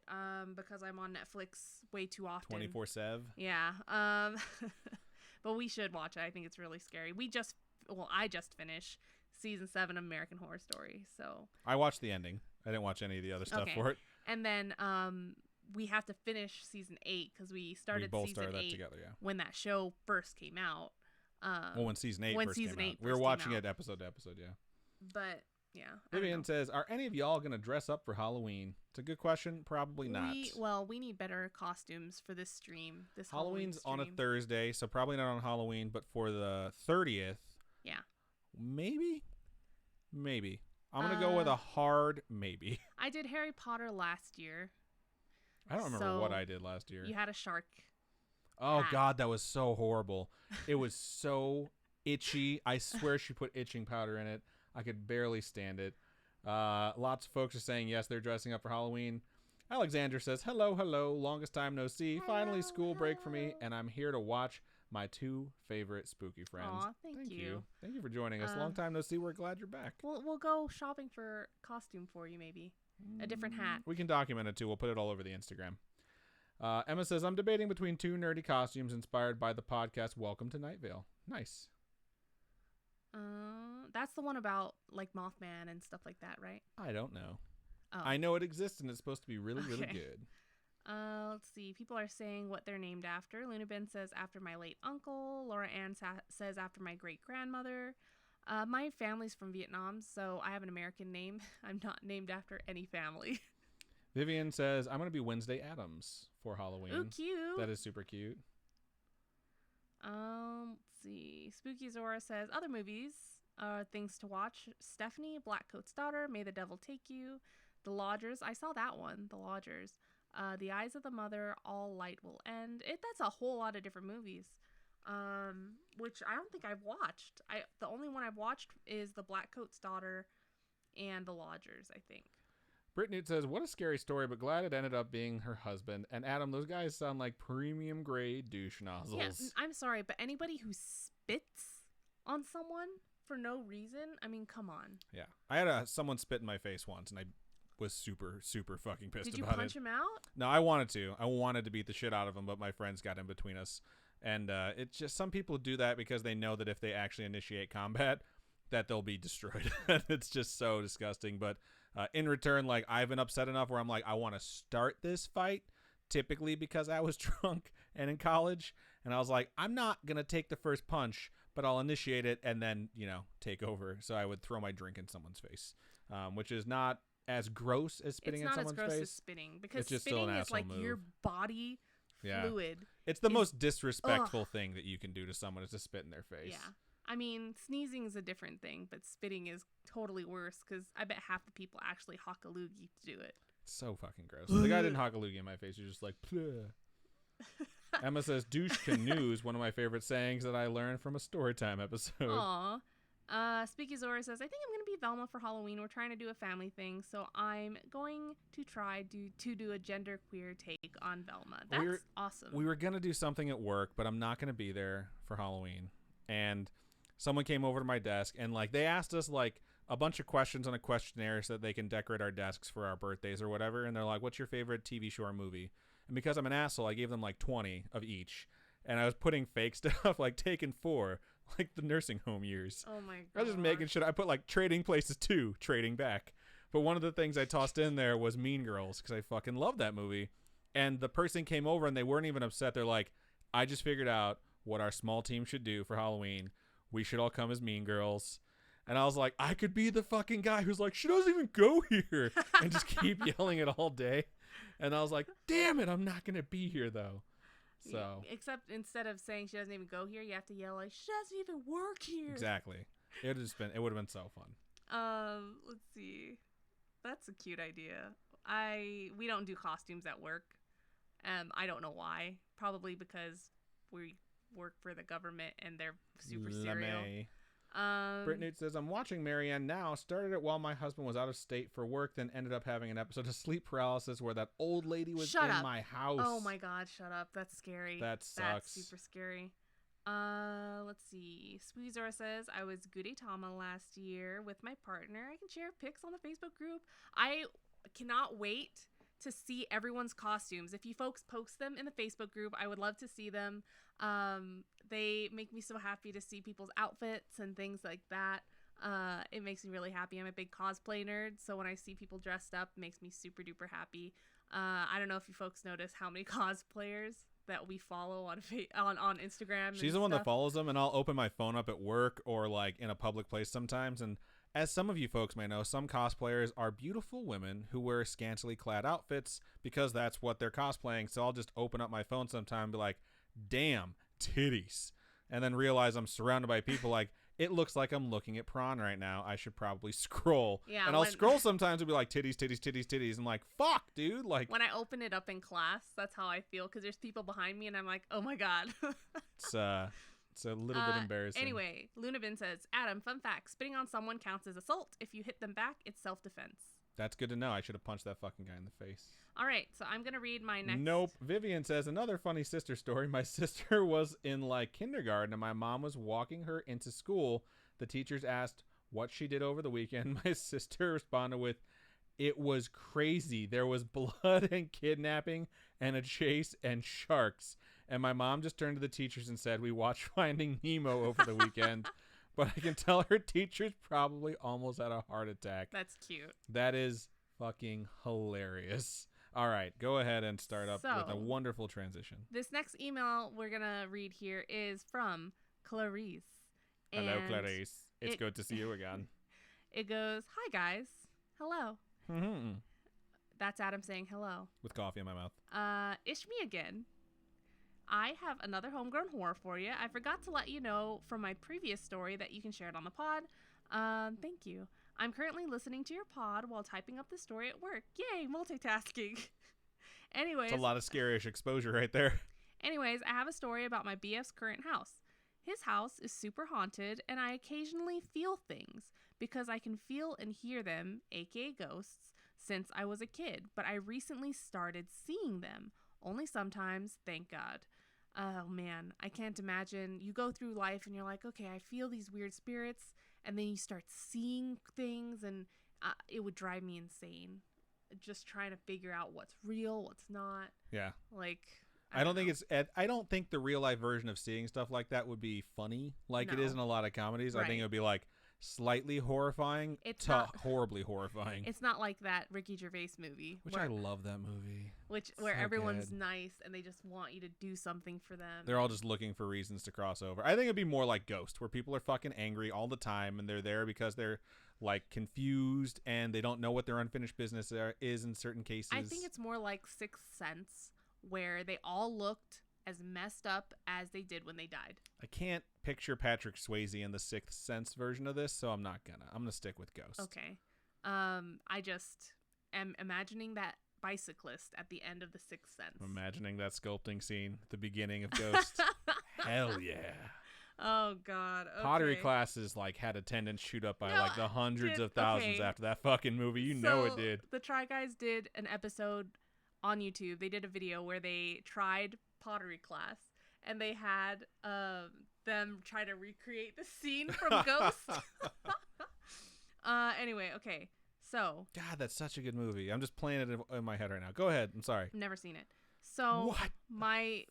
because I'm on Netflix way too often. 24/7. Yeah. But we should watch it. I think it's really scary. I just finished season 7 of American Horror Story. So I watched the ending. I didn't watch any of the other stuff for it. And then we have to finish season 8 because we started season 8 together, yeah. when that show first came out. When season 8 first came out. We were watching it episode to episode, yeah. But yeah. Vivian says, are any of y'all going to dress up for Halloween? It's a good question. Probably not. We need better costumes for this stream. Halloween's on a Thursday, so probably not on Halloween, but for the 30th. Yeah. Maybe. I'm going to go with a hard maybe. I did Harry Potter last year. I don't remember what I did last year. You had a shark. Oh, God, that was so horrible. It was so itchy. I swear she put itching powder in it. I could barely stand it. Lots of folks are saying, yes, they're dressing up for Halloween. Alexander says, hello, longest time no see. Finally, school break for me, and I'm here to watch my 2 favorite spooky friends. Aw, thank you. Thank you for joining us. Long time no see. We're glad you're back. We'll go shopping for costume for you, maybe. A different hat. We can document it, too. We'll put it all over the Instagram. Emma says, I'm debating between 2 nerdy costumes inspired by the podcast Welcome to Night Vale. Nice. That's the one about like Mothman and stuff like that, right? I don't know. Oh. I know it exists and it's supposed to be really, really good. Let's see. People are saying what they're named after. Lunabin says after my late uncle. Laura Ann says after my great grandmother. My family's from Vietnam, so I have an American name. I'm not named after any family. Vivian says I'm gonna be Wednesday Addams for Halloween. Ooh, cute. That is super cute. Let's see. Spooky Zora says other movies, things to watch. Stephanie, Blackcoat's Daughter, May the Devil Take You, The Lodgers. I saw that one, The Lodgers. The Eyes of the Mother, All Light Will End. That's a whole lot of different movies, which I don't think I've watched. The only one I've watched is The Blackcoat's Daughter and The Lodgers, I think. Brittany says, what a scary story, but glad it ended up being her husband. And Adam, those guys sound like premium grade douche nozzles. Yeah, I'm sorry, but anybody who spits on someone for no reason, I mean, come on. Yeah. I had someone spit in my face once, and I was super, super fucking pissed about it. Did you punch him out? No, I wanted to. I wanted to beat the shit out of him, but my friends got in between us. And it's just some people do that because they know that if they actually initiate combat, that they'll be destroyed. It's just so disgusting. But in return, like, I've been upset enough where I'm like, I want to start this fight, typically because I was drunk and in college. And I was like, I'm not going to take the first punch, but I'll initiate it and then, take over. So I would throw my drink in someone's face, which is not as gross as spitting in someone's face. It's not as gross as spitting, because it's just spitting still an is like move. your body fluid. It's the most disrespectful thing that you can do to someone is to spit in their face. Yeah. I mean, sneezing is a different thing, but spitting is totally worse because I bet half the people actually hock a loogie to do it. So fucking gross. The guy didn't hock a loogie in my face. He was just like, pleh. Emma says, douche canoes, one of my favorite sayings that I learned from a Storytime episode. Aw. Speaky Zora says, I think I'm going to be Velma for Halloween. We're trying to do a family thing, so I'm going to try to do a genderqueer take on Velma. That's awesome. We were going to do something at work, but I'm not going to be there for Halloween. And someone came over to my desk, and, like, they asked us, like, a bunch of questions on a questionnaire so that they can decorate our desks for our birthdays or whatever. And they're like, what's your favorite TV show or movie? And because I'm an asshole, I gave them, like, 20 of each. And I was putting fake stuff like Taken 4, like the nursing home years. Oh my god. I was just making shit. I put like Trading Places 2, Trading Back. But one of the things I tossed in there was Mean Girls because I fucking love that movie. And the person came over and they weren't even upset. They're like, I just figured out what our small team should do for Halloween. We should all come as Mean Girls. And I was like, I could be the fucking guy who's like, she doesn't even go here. And just keep yelling it all day. And I was like, damn it, I'm not going to be here though. So except instead of saying she doesn't even go here, you have to yell like, she doesn't even work here. Exactly. It would have been so fun. Let's see. That's a cute idea. We don't do costumes at work. I don't know why. Probably because we work for the government and they're super serial. Brittany says, I'm watching Marianne now. Started it while my husband was out of state for work, then ended up having an episode of sleep paralysis where that old lady was in my house. Oh my god, shut up. That's scary. That sucks. That's super scary. Let's see. Squeezor says, I was Gudetama last year with my partner. I can share pics on the Facebook group. I cannot wait to see everyone's costumes. If you folks post them in the Facebook group, I would love to see them. They make me so happy to see people's outfits and things like that. It makes me really happy. I'm a big cosplay nerd, so when I see people dressed up, it makes me super duper happy. I don't know if you folks notice how many cosplayers that we follow on Instagram. She's the one that follows them, and I'll open my phone up at work or like in a public place sometimes. And as some of you folks may know, some cosplayers are beautiful women who wear scantily clad outfits because that's what they're cosplaying. So I'll just open up my phone sometime and be like, damn, titties. And then realize I'm surrounded by people like, it looks like I'm looking at prawn right now. I should probably scroll. Yeah, and I'll scroll sometimes and be like, titties, titties, titties, titties. I'm like, fuck, dude. Like, when I open it up in class, that's how I feel because there's people behind me and I'm like, oh my god. It's a little bit embarrassing. Anyway, Lunabin says, Adam, fun fact, spitting on someone counts as assault. If you hit them back, it's self-defense. That's good to know. I should have punched that fucking guy in the face. All right, so I'm going to read my next... Nope. Vivian says, another funny sister story. My sister was in, like, kindergarten, and my mom was walking her into school. The teachers asked what she did over the weekend. My sister responded with, it was crazy. There was blood and kidnapping and a chase and sharks. And my mom just turned to the teachers and said, we watched Finding Nemo over the weekend. But I can tell her teachers probably almost had a heart attack. That's cute. That is fucking hilarious. All right, go ahead and start up with a wonderful transition. This next email we're going to read here is from Clarice. Hello, Clarice. It's good to see you again. It goes, hi, guys. Hello. Mm-hmm. That's Adam saying hello. With coffee in my mouth. Ish me again. I have another homegrown horror for you. I forgot to let you know from my previous story that you can share it on the pod. Thank you. I'm currently listening to your pod while typing up the story at work. Yay, multitasking. Anyways. It's a lot of scary-ish exposure right there. Anyways, I have a story about my BF's current house. His house is super haunted, and I occasionally feel things because I can feel and hear them, aka ghosts, since I was a kid, but I recently started seeing them. Only sometimes, thank God. Oh man, I can't imagine. You go through life and you're like, okay, I feel these weird spirits, and then you start seeing things, and it would drive me insane. Just trying to figure out what's real, what's not. Yeah. Like, I don't think I don't think the real life version of seeing stuff like that would be funny like it is in a lot of comedies. I think it would be like slightly horrifying horribly horrifying. It's not like that Ricky Gervais movie. Which I love that movie. Where everyone's nice and they just want you to do something for them. They're all just looking for reasons to cross over. I think it'd be more like Ghost, where people are fucking angry all the time and they're there because they're like confused and they don't know what their unfinished business is in certain cases. I think it's more like Sixth Sense, where they all looked as messed up as they did when they died. I can't picture Patrick Swayze in the Sixth Sense version of this, so I'm gonna stick with Ghost. Okay. I just am imagining that bicyclist at the end of the Sixth Sense. I'm imagining that sculpting scene at the beginning of Ghost. Hell yeah. Oh God. Okay. Pottery classes like had attendance shoot up by like the hundreds of thousands after that fucking movie. You know it did. The Try Guys did an episode on YouTube. They did a video where they tried pottery class and they had them try to recreate the scene from Ghost. Anyway, okay. So God, that's such a good movie. I'm just playing it in my head right now. Go ahead. I'm sorry. Never seen it. So what? My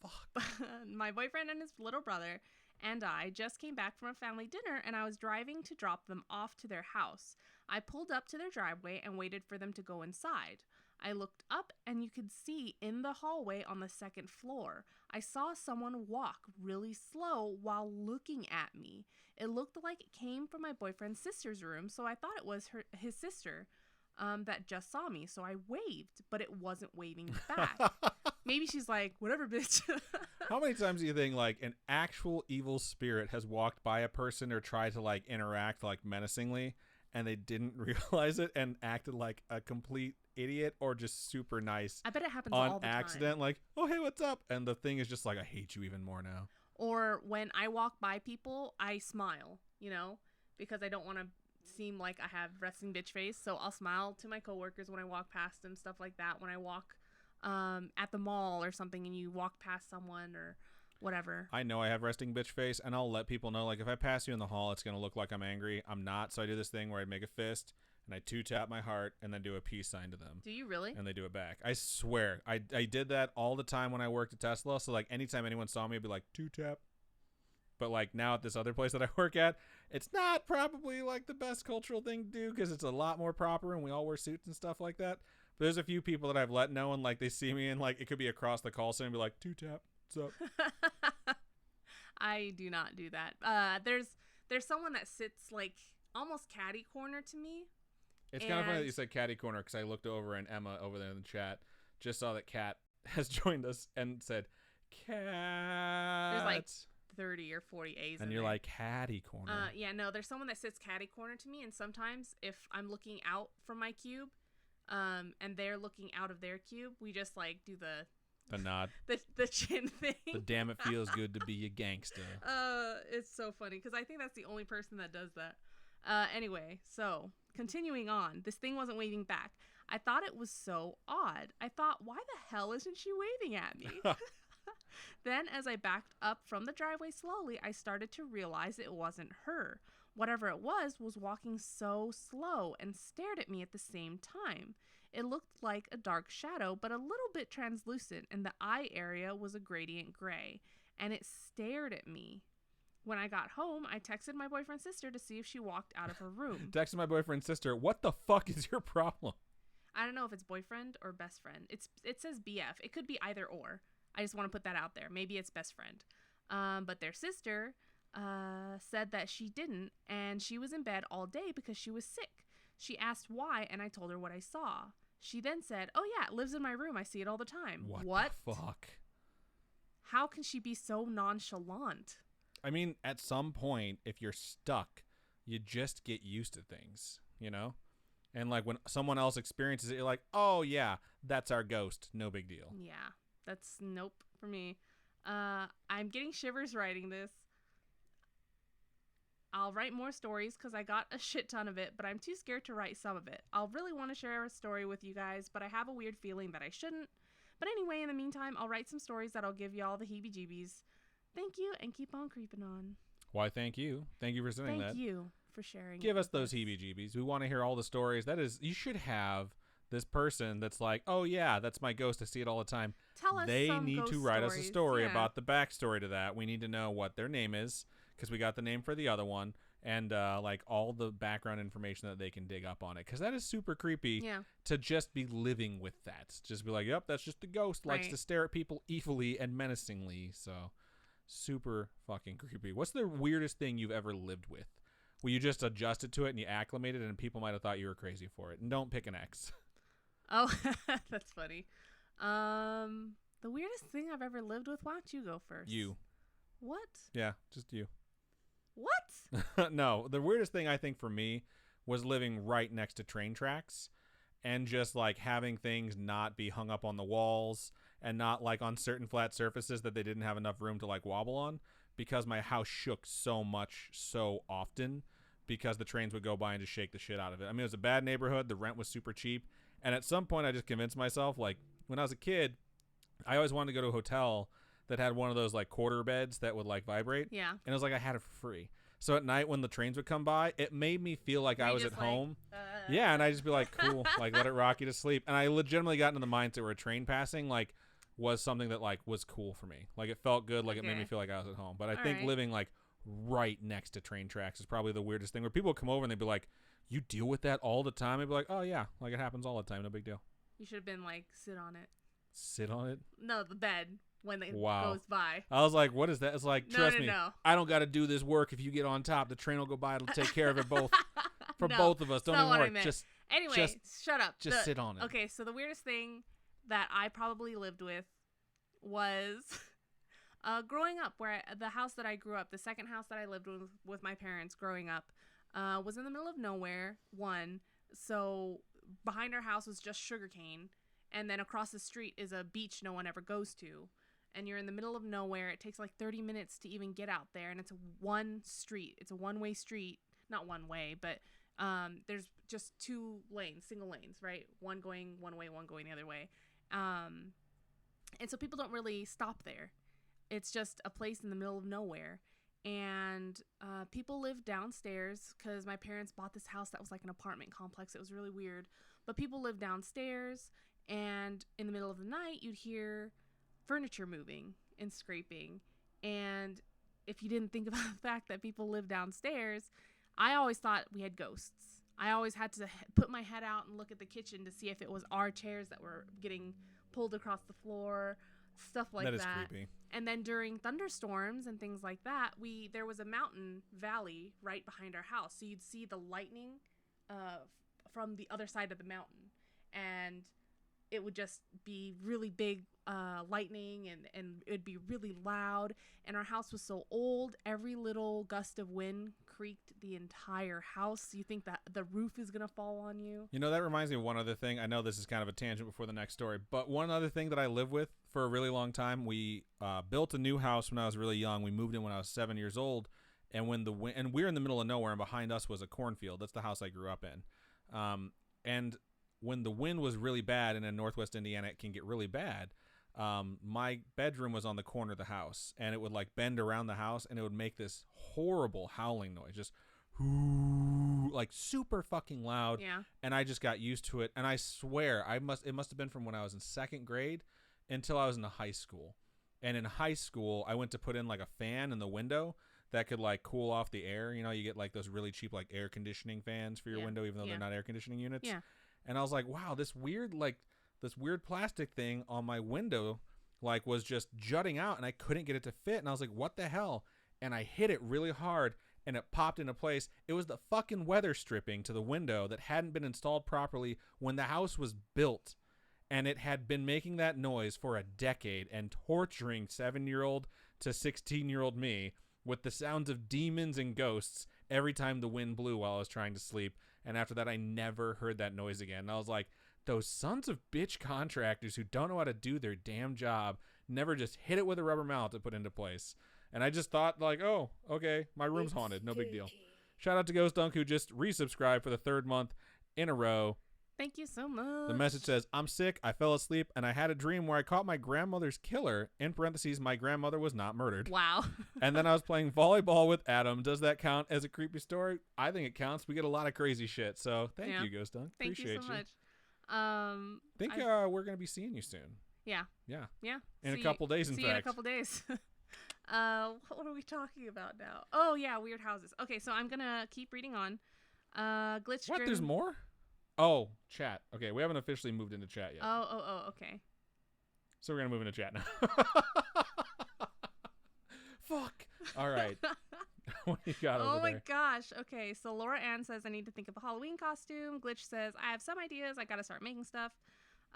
boyfriend and his little brother and I just came back from a family dinner, and I was driving to drop them off to their house. I pulled up to their driveway and waited for them to go inside. I looked up and you could see in the hallway on the second floor, I saw someone walk really slow while looking at me. It looked like it came from my boyfriend's sister's room, so I thought it was his sister that just saw me. So I waved, but it wasn't waving back. Maybe she's like, whatever, bitch. How many times do you think like an actual evil spirit has walked by a person or tried to like interact like menacingly and they didn't realize it and acted like a complete idiot or just super nice? I bet it happens on all the accident, time. Like, oh, hey, what's up? And the thing is just like, I hate you even more now. Or when I walk by people, I smile, because I don't want to seem like I have resting bitch face. So I'll smile to my coworkers when I walk past them, stuff like that. When I walk at the mall or something and you walk past someone or whatever. I know I have resting bitch face, and I'll let people know, like, if I pass you in the hall, it's going to look like I'm angry. I'm not. So I do this thing where I make a fist and I two-tap my heart and then do a peace sign to them. Do you really? And they do it back. I swear. I did that all the time when I worked at Tesla. So, like, anytime anyone saw me, I'd be like, two-tap. But, like, now at this other place that I work at, it's not probably, like, the best cultural thing to do because it's a lot more proper and we all wear suits and stuff like that. But there's a few people that I've let know and, like, they see me and, like, it could be across the call center and be like, two-tap. What's up? I do not do that. There's someone that sits, like, almost catty corner to me. It's kind of funny that you said catty corner because I looked over and Emma over there in the chat just saw that Kat has joined us and said, Kat. There's like 30 or 40 A's and in you're there. like catty corner. Yeah, no, there's someone that sits catty corner to me, and sometimes if I'm looking out from my cube and they're looking out of their cube, we just like do the nod. The chin thing. The damn it feels good to be a gangster. It's so funny because I think that's the only person that does that. Anyway, so continuing on, this thing wasn't waving back. I thought it was so odd. I thought, why the hell isn't she waving at me? Then as I backed up from the driveway slowly, I started to realize it wasn't her. Whatever it was walking so slow and stared at me at the same time. It looked like a dark shadow, but a little bit translucent, and the eye area was a gradient gray, and it stared at me. When I got home, I texted my boyfriend's sister to see if she walked out of her room. Texted my boyfriend's sister, what the fuck is your problem? I don't know if it's boyfriend or best friend. It says BF. It could be either or. I just want to put that out there. Maybe it's best friend. But their sister said that she didn't, and she was in bed all day because she was sick. She asked why, and I told her what I saw. She then said, oh yeah, it lives in my room. I see it all the time. What the fuck? How can she be so nonchalant? I mean, at some point, if you're stuck, you just get used to things, And like when someone else experiences it, you're like, oh yeah, that's our ghost. No big deal. Yeah, that's nope for me. I'm getting shivers writing this. I'll write more stories because I got a shit ton of it, but I'm too scared to write some of it. I'll really want to share a story with you guys, but I have a weird feeling that I shouldn't. But anyway, in the meantime, I'll write some stories that'll give you all the heebie-jeebies. Thank you, and keep on creeping on. Why, thank you. Thank you for sending that. Thank you for sharing. Give us those heebie-jeebies. We want to hear all the stories. That is, you should have this person that's like, oh yeah, that's my ghost. I see it all the time. Tell us They some need ghost to write us a stories. story Yeah. about the backstory to that. We need to know what their name is because we got the name for the other one. And like all the background information that they can dig up on it, because that is super creepy. Yeah. To just be living with that, just be like, yep, that's just the ghost. Likes Right. to stare at people evilly and menacingly. So super fucking creepy. What's the weirdest thing you've ever lived with? Where you just adjusted to it and you acclimated, and people might have thought you were crazy for it. And don't pick an ex. Oh, that's funny. The weirdest thing I've ever lived with. Why don't you go first? You. What? Yeah, just you. What? No, the weirdest thing I think for me was living right next to train tracks and just like having things not be hung up on the walls and not like on certain flat surfaces that they didn't have enough room to like wobble on, because my house shook so much so often because the trains would go by and just shake the shit out of it. I mean, it was a bad neighborhood. The rent was super cheap. And at some point I just convinced myself, like when I was a kid, I always wanted to go to a hotel that had one of those like quarter beds that would like vibrate. Yeah. And it was like I had it for free. So at night when the trains would come by, it made me feel like I was at home. Yeah, and I'd just be like, cool, like let it rock you to sleep. And I legitimately got into the mindset where a train passing like was something that like was cool for me. Like it felt good, like it made me feel like I was at home. But I think living like right next to train tracks is probably the weirdest thing, where people would come over and they'd be like, you deal with that all the time? I'd be like, oh yeah, like it happens all the time, no big deal. You should have been like, sit on it. Sit on it? No, the bed when it Wow. goes by. I was like, what is that? It's like, No, trust no, me, no. I don't got to do this work if you get on top. The train will go by. It'll take care of it both for No, both of us. Don't that's even not what I worry. meant. Just Anyway, shut up. Just sit on it. Okay, so the weirdest thing that I probably lived with was growing up, the house that I grew up, the second house that I lived with my parents growing up, was in the middle of nowhere, so behind our house was just sugarcane, and then across the street is a beach no one ever goes to, and you're in the middle of nowhere. It takes like 30 minutes to even get out there, and it's one street. It's a one-way street. Not one way, but there's just two lanes, single lanes, right? One going one way, one going the other way. And so people don't really stop there. It's just a place in the middle of nowhere. And people live downstairs because my parents bought this house that was like an apartment complex. It was really weird. But people live downstairs, and in the middle of the night, you'd hear furniture moving and scraping. And if you didn't think about the fact that people live downstairs, I always thought we had ghosts. I always had to put my head out and look at the kitchen to see if it was our chairs that were getting pulled across the floor, stuff like that. That is creepy. And then during thunderstorms and things like that, there was a mountain valley right behind our house. So you'd see the lightning from the other side of the mountain. And it would just be really big lightning, and it would be really loud. And our house was so old, every little gust of wind creaked the entire house. You think that the roof is going to fall on you. You know, that reminds me of one other thing. I know this is kind of a tangent before the next story, but one other thing that I lived with for a really long time, we built a new house when I was really young. We moved in when I was 7 years old, and and we're in the middle of nowhere, and behind us was a cornfield. That's the house I grew up in. And when the wind was really bad, and in Northwest Indiana it can get really bad, my bedroom was on the corner of the house, and it would like bend around the house, and it would make this horrible howling noise, just like super fucking loud. Yeah. And I just got used to it, and I swear it must have been from when I was in second grade until I was in high school. And in high school, I went to put in like a fan in the window that could like cool off the air. You know, you get like those really cheap like air conditioning fans for your window, even though they're not air conditioning units. Yeah. And I was like, wow, this weird plastic thing on my window like was just jutting out, and I couldn't get it to fit. And I was like, what the hell? And I hit it really hard, and it popped into place. It was the fucking weather stripping to the window that hadn't been installed properly when the house was built. And it had been making that noise for a decade and torturing 7-year-old to 16-year-old me with the sounds of demons and ghosts every time the wind blew while I was trying to sleep. And after that, I never heard that noise again. And I was like, those sons of bitch contractors who don't know how to do their damn job never just hit it with a rubber mallet to put into place. And I just thought like, oh, okay, my room's haunted. No big deal. Shout out to Ghost Dunk, who just resubscribed for the 3rd month in a row. Thank you so much. The message says, I'm sick, I fell asleep, and I had a dream where I caught my grandmother's killer. In parentheses, my grandmother was not murdered. Wow. And then I was playing volleyball with Adam. Does that count as a creepy story? I think it counts. We get a lot of crazy shit. So thank you, Ghost Dunk. Thank you Appreciate so much. think we're gonna be seeing you soon. Yeah. Yeah. Yeah. In a couple days, in fact. fact. See you in a couple days. What are we talking about now? Oh yeah, weird houses. Okay, so I'm gonna keep reading on. Glitch. What? There's more? Oh, chat. Okay, we haven't officially moved into chat yet. Oh, okay. So we're gonna move into chat now. Fuck. All right. What do you got over there? Oh my gosh. Okay, so Laura Ann says I need to think of a Halloween costume. Glitch says I have some ideas. I gotta start making stuff.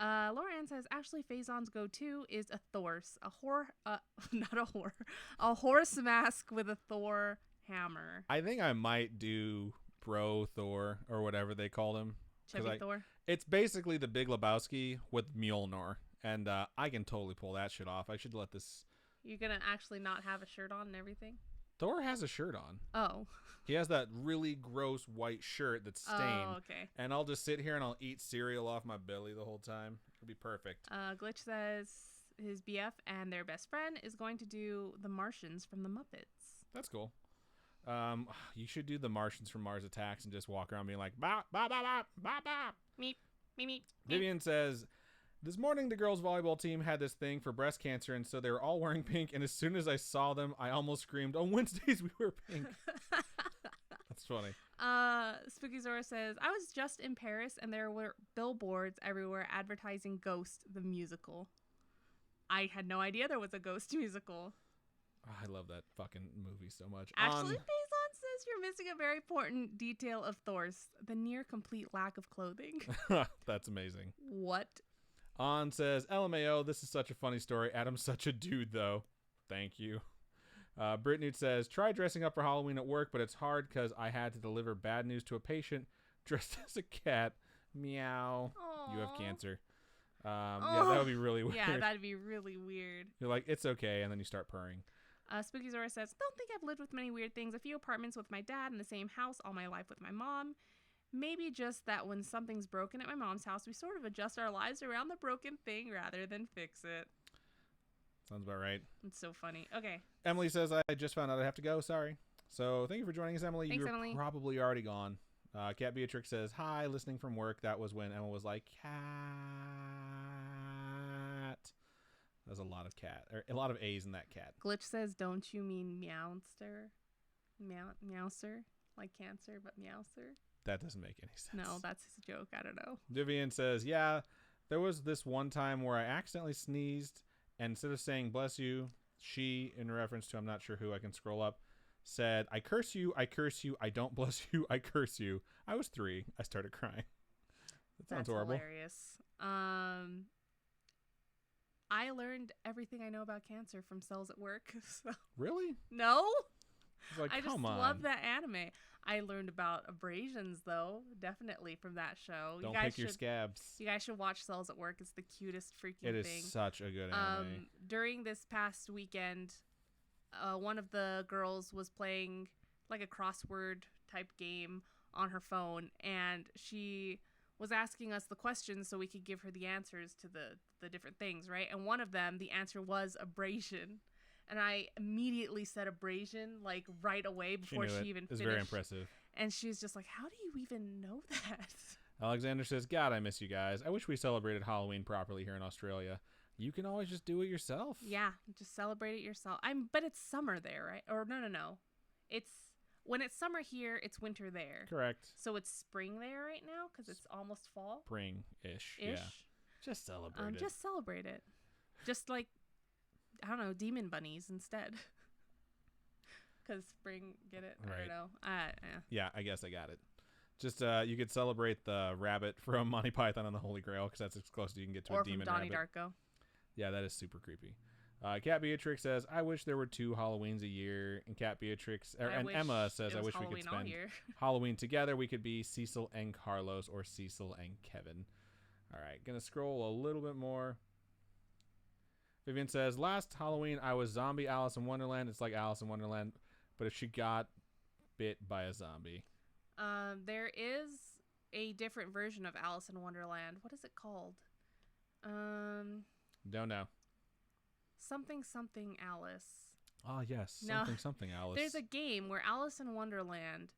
Laura Ann says Ashley Faison's go-to is a Thor's, a horse mask with a Thor hammer. I think I might do Bro Thor or whatever they called him. Chevy Thor. It's basically the Big Lebowski with Mjolnir, and I can totally pull that shit off. I should let this. You're gonna actually not have a shirt on and everything? Thor has a shirt on. Oh. He has that really gross white shirt that's stained. Oh, okay. And I'll just sit here and I'll eat cereal off my belly the whole time. It'll be perfect. Glitch says his BF and their best friend is going to do the Martians from the Muppets. That's cool. You should do the Martians from Mars Attacks and just walk around being like, bop, bop, bop, bop, bop, bop. Meep, meep, meep. Vivian says, this morning the girls' volleyball team had this thing for breast cancer, and so they were all wearing pink, and as soon as I saw them, I almost screamed, on Wednesdays we wear pink. That's funny. Spooky Zora says, I was just in Paris, and there were billboards everywhere advertising Ghost, the musical. I had no idea there was a Ghost musical. I love that fucking movie so much. Ashley Faison says you're missing a very important detail of Thor's, the near complete lack of clothing. That's amazing. What? On says, LMAO, this is such a funny story. Adam's such a dude, though. Thank you. Brittany says, try dressing up for Halloween at work, but it's hard because I had to deliver bad news to a patient dressed as a cat. Meow. Aww. You have cancer. Yeah, that would be really weird. Yeah, that'd be really weird. You're like, it's okay, and then you start purring. Spooky Zora says, don't think I've lived with many weird things. A few apartments with my dad in the same house all my life with my mom. Maybe just that when something's broken at my mom's house, we sort of adjust our lives around the broken thing rather than fix it. Sounds about right. It's so funny. Okay. Emily says, I just found out I have to go. Sorry. So thank you for joining us, Emily. Thanks, You're Emily. probably already gone. Cat Beatrix says, hi, listening from work. That was when Emma was like, cat. There's a lot of cat, or a lot of A's in that cat. Glitch says, don't you mean meowster? Meowser? Like cancer, but meowser? That doesn't make any sense. No, that's his joke. I don't know. Vivian says, yeah, there was this one time where I accidentally sneezed, and instead of saying bless you, she, in reference to I'm not sure who, I can scroll up, said, I curse you, I don't bless you, I curse you. I was 3. I started crying. That sounds horrible. Hilarious. I learned everything I know about cancer from Cells at Work. So. Really? No? Like, I just love that anime. I learned about abrasions, though, definitely from that show. Don't pick your scabs. You guys should watch Cells at Work. It's the cutest freaking thing. It is such a good anime. During this past weekend, one of the girls was playing like a crossword type game on her phone, and she was asking us the questions so we could give her the answers to the different things, right? And one of them, the answer was abrasion. And I immediately said abrasion, like, right away before she even finished. It's very impressive. And she's just like, how do you even know that? Alexander says, God, I miss you guys. I wish we celebrated Halloween properly here in Australia. You can always just do it yourself. Yeah, just celebrate it yourself. But it's summer there, right? Or no. When it's summer here, it's winter there. Correct. So it's spring there right now because it's almost fall. Spring-ish. Yeah. Just celebrate it. Just celebrate it. Just like, I don't know, demon bunnies instead. Because spring, get it? Right. I don't know. Yeah, I guess I got it. Just you could celebrate the rabbit from Monty Python and the Holy Grail because that's as close as you can get to a demon rabbit. Or from Donnie Darko. Yeah, that is super creepy. Cat Beatrix says, I wish there were 2 Halloweens a year. And Cat Beatrix, and Emma says, I wish we could spend Halloween together. We could be Cecil and Carlos or Cecil and Kevin. All right, gonna scroll a little bit more. Vivian says, last Halloween I was zombie Alice in Wonderland. It's like Alice in Wonderland, but if she got bit by a zombie. There is a different version of Alice in Wonderland. What is it called? Don't know. Something Alice. Oh, yes. Something Alice. There's a game where Alice in Wonderland,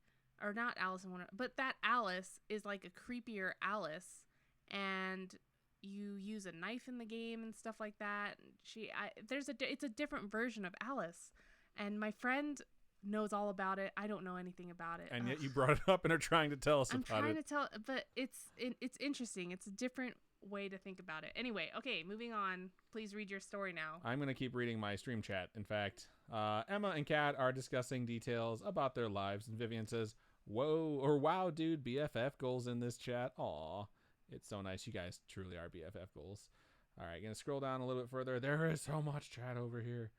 or not Alice in Wonderland, but that Alice is like a creepier Alice, and you use a knife in the game and stuff like that. It's a different version of Alice, and my friend knows all about it. I don't know anything about it, and yet you brought it up and are trying to tell us I'm about trying it. to tell, but it's interesting. It's a different way to think about it. Anyway, okay, moving on. Please read your story now. I'm going to keep reading my stream chat. In fact, Emma and Kat are discussing details about their lives, and Vivian says, "Whoa," or "Wow, dude, BFF goals in this chat." Aw, it's so nice. You guys truly are BFF goals. All right, going to scroll down a little bit further. There is so much chat over here.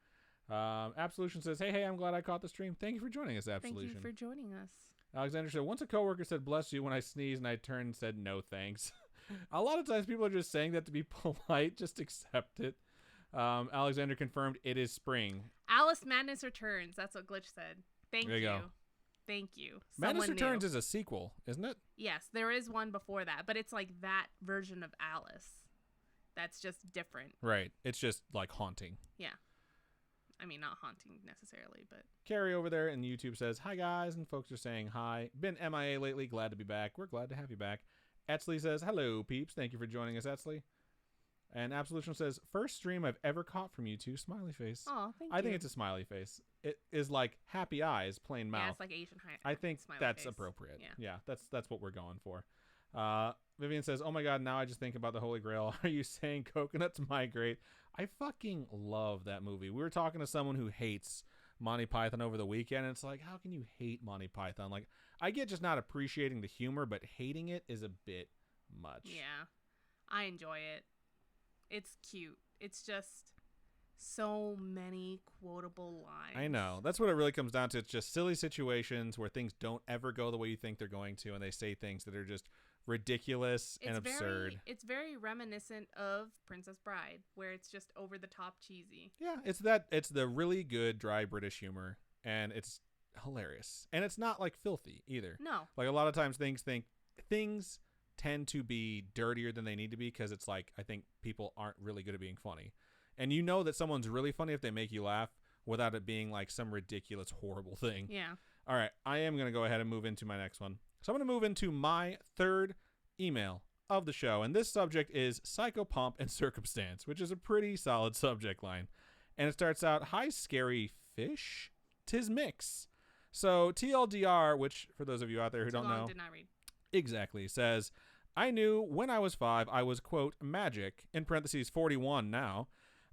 Absolution says, hey, I'm glad I caught the stream. Thank you for joining us, Absolution. Thank you for joining us. Alexander said, once a coworker said, bless you, when I sneezed, and I turned and said, no thanks. A lot of times people are just saying that to be polite. Just accept it. Alexander confirmed it is spring. Alice Madness Returns. That's what Glitch said. Thank you. Go. Thank you. Madness Someone Returns knew. is a sequel, isn't it? Yes, there is one before that, but it's like that version of Alice. That's just different. Right. It's just like haunting. Yeah. I mean, not haunting necessarily, but... Carrie over there in YouTube says, hi, guys, and folks are saying hi. Been MIA lately. Glad to be back. We're glad to have you back. Etzley says, hello, peeps. Thank you for joining us, Etzley. And Absolution says, first stream I've ever caught from you two. Smiley face. Oh, thank you. I think it's a smiley face. It is like happy eyes, plain mouth. Yeah, it's like Asian I think that's face. appropriate. Yeah, that's what we're going for. Vivian says, oh my god, now I just think about the Holy Grail. Are you saying coconuts migrate? I fucking love that movie. We were talking to someone who hates Monty Python over the weekend, and it's like, how can you hate Monty Python? Like, I get just not appreciating the humor, but hating it is a bit much. Yeah, I enjoy it. It's cute. It's just so many quotable lines. I know. That's what it really comes down to. It's just silly situations where things don't ever go the way you think they're going to, and they say things that are just ridiculous and absurd. It's very reminiscent of Princess Bride, where it's just over the top cheesy. Yeah, it's the really good dry British humor, and it's hilarious. And it's not like filthy either. No. Like a lot of times things tend to be dirtier than they need to be because it's like I think people aren't really good at being funny. And you know that someone's really funny if they make you laugh without it being like some ridiculous, horrible thing. Yeah. All right, I am going to go ahead and move into my next one. So I'm going to move into my third email of the show. And this subject is Psychopomp and Circumstance, which is a pretty solid subject line. And it starts out, hi, scary fish. 'Tis mix. So TLDR, which for those of you out there who don't know. Did not read. Exactly. Says, I knew when I was 5, I was, quote, magic, in parentheses 41 now.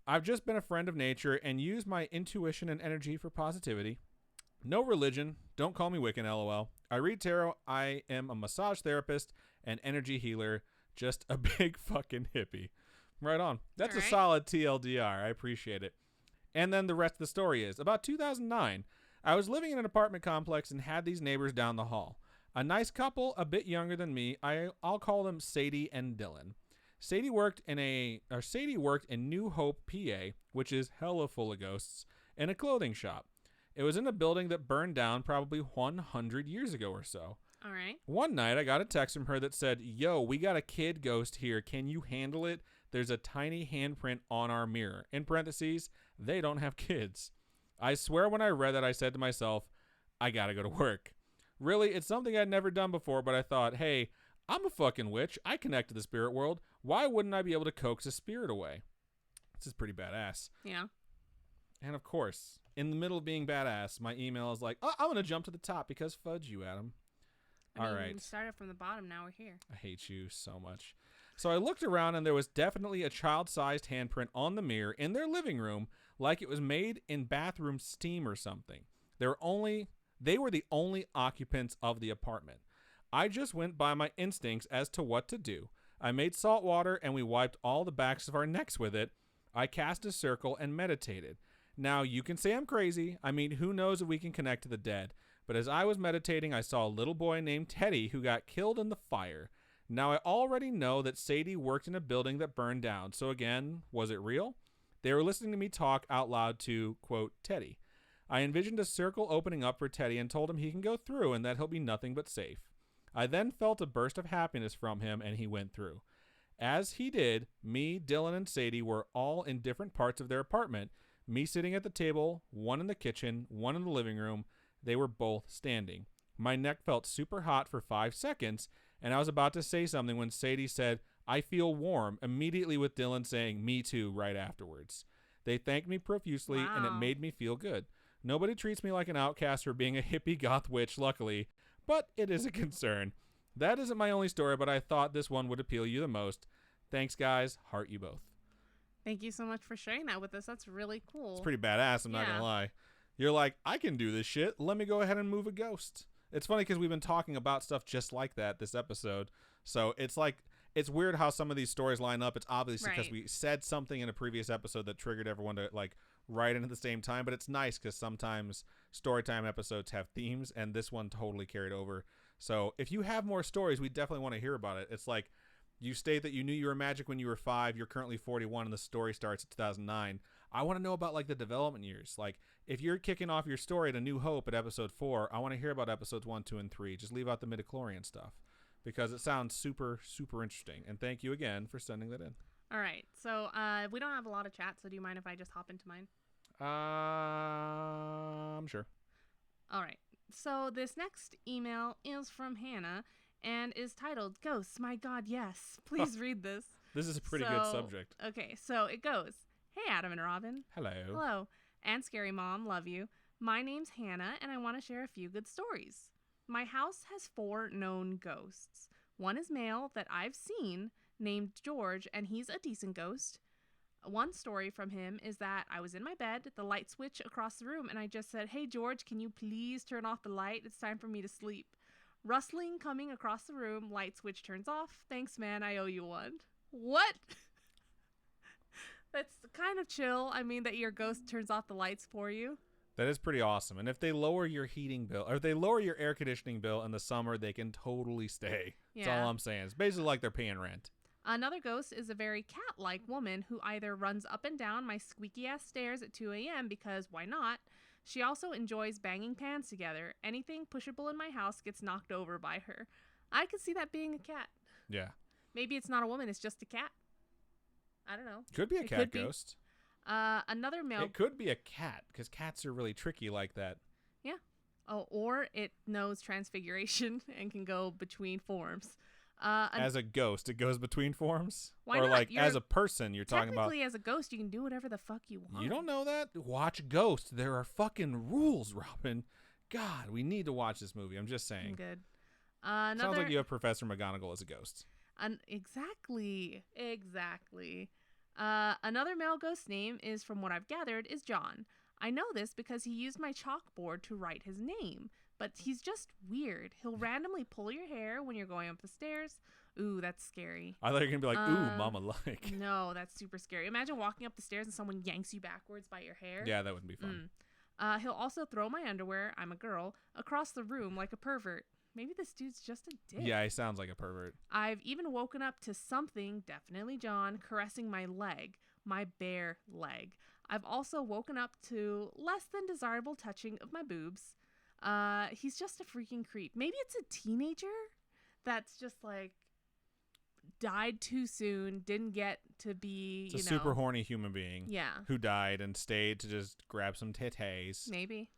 I've just been a friend of nature and used my intuition and energy for positivity. No religion. Don't call me Wiccan, LOL. I read tarot. I am a massage therapist and energy healer. Just a big fucking hippie. Right on. That's a solid TLDR. I appreciate it. And then the rest of the story is, about 2009, I was living in an apartment complex and had these neighbors down the hall. A nice couple, a bit younger than me. I'll call them Sadie and Dylan. Sadie worked in New Hope, PA, which is hella full of ghosts, in a clothing shop. It was in a building that burned down probably 100 years ago or so. All right. One night, I got a text from her that said, yo, we got a kid ghost here. Can you handle it? There's a tiny handprint on our mirror. In parentheses, they don't have kids. I swear when I read that, I said to myself, I gotta go to work. Really, it's something I'd never done before, but I thought, hey, I'm a fucking witch. I connect to the spirit world. Why wouldn't I be able to coax a spirit away? This is pretty badass. Yeah. And of course, in the middle of being badass, my email is like, oh, I'm going to jump to the top because fudge you, Adam. All right. We started from the bottom. Now we're here. I hate you so much. So I looked around and there was definitely a child-sized handprint on the mirror in their living room like it was made in bathroom steam or something. They were the only occupants of the apartment. I just went by my instincts as to what to do. I made salt water and we wiped all the backs of our necks with it. I cast a circle and meditated. Now, you can say I'm crazy. I mean, who knows if we can connect to the dead? But as I was meditating, I saw a little boy named Teddy who got killed in the fire. Now, I already know that Sadie worked in a building that burned down. So again, was it real? They were listening to me talk out loud to, quote, Teddy. I envisioned a circle opening up for Teddy and told him he can go through and that he'll be nothing but safe. I then felt a burst of happiness from him and he went through. As he did, me, Dylan, and Sadie were all in different parts of their apartment. Me sitting at the table, one in the kitchen, one in the living room. They were both standing. My neck felt super hot for 5 seconds, and I was about to say something when Sadie said, I feel warm immediately with Dylan saying me too right afterwards. They thanked me profusely and it Wow. made me feel good. Nobody treats me like an outcast for being a hippie goth witch, luckily, but it is a concern. That isn't my only story, but I thought this one would appeal you the most. Thanks, guys. Heart you both. Thank you so much for sharing that with us. That's really cool. It's pretty badass, I'm not going to lie. You're like, I can do this shit. Let me go ahead and move a ghost. It's funny because we've been talking about stuff just like that this episode. So it's like, it's weird how some of these stories line up. It's obviously because we said something in a previous episode that triggered everyone to like write in at the same time. But it's nice because sometimes Storytime episodes have themes, and this one totally carried over. So if you have more stories, we definitely want to hear about it. It's like, you state that you knew you were magic when you were 5. You're currently 41, and the story starts in 2009. I want to know about like the development years. Like if you're kicking off your story at A New Hope at episode 4, I want to hear about episodes 1, 2, and 3. Just leave out the midichlorian stuff because it sounds super, super interesting. And thank you again for sending that in. All right. So we don't have a lot of chat, so do you mind if I just hop into mine? I'm sure. All right. So this next email is from Hannah and is titled Ghosts. My God, yes. Please read this. This is a pretty good subject. Okay, so it goes. Hey, Adam and Robin. Hello. Hello. And Scary Mom, love you. My name's Hannah, and I want to share a few good stories. My house has 4 known ghosts. One is male that I've seen, named George, and he's a decent ghost. One story from him is that I was in my bed, the light switch across the room, and I just said, hey, George, can you please turn off the light? It's time for me to sleep. Rustling coming across the room, light switch turns off. Thanks, man, I owe you one. What? That's kind of chill. I mean, that your ghost turns off the lights for you. That is pretty awesome. And if they lower your heating bill, or if they lower your air conditioning bill in the summer, they can totally stay. Yeah. That's all I'm saying. It's basically like they're paying rent. Another ghost is a very cat-like woman who either runs up and down my squeaky-ass stairs at 2 a.m. because why not? She also enjoys banging pans together. Anything pushable in my house gets knocked over by her. I could see that being a cat. Yeah. Maybe it's not a woman, it's just a cat. I don't know. Could be a cat ghost. Another male... It could be a cat, because cats are really tricky like that. Yeah. Oh, or it knows transfiguration and can go between forms. As a ghost, it goes between forms? Why or not? like as a person, you're talking about... Technically, as a ghost, you can do whatever the fuck you want. You don't know that? Watch Ghost. There are fucking rules, Robin. God, we need to watch this movie. I'm just saying. I'm good. Sounds like you have Professor McGonagall as a ghost. Exactly. Another male ghost name is, from what I've gathered, is John. I know this because he used my chalkboard to write his name. But he's just weird. He'll randomly pull your hair when you're going up the stairs. Ooh, that's scary. I thought you were going to be like, ooh, mama like. No, that's super scary. Imagine walking up the stairs and someone yanks you backwards by your hair. Yeah, that wouldn't be fun. He'll also throw my underwear, I'm a girl, across the room like a pervert. Maybe this dude's just a dick. Yeah, he sounds like a pervert. I've even woken up to something, definitely John, caressing my leg, my bare leg. I've also woken up to less than desirable touching of my boobs. He's just a freaking creep. Maybe it's a teenager that's just like died too soon, didn't get to be, it's a super horny human being. Yeah. Who died and stayed to just grab some titties. Maybe.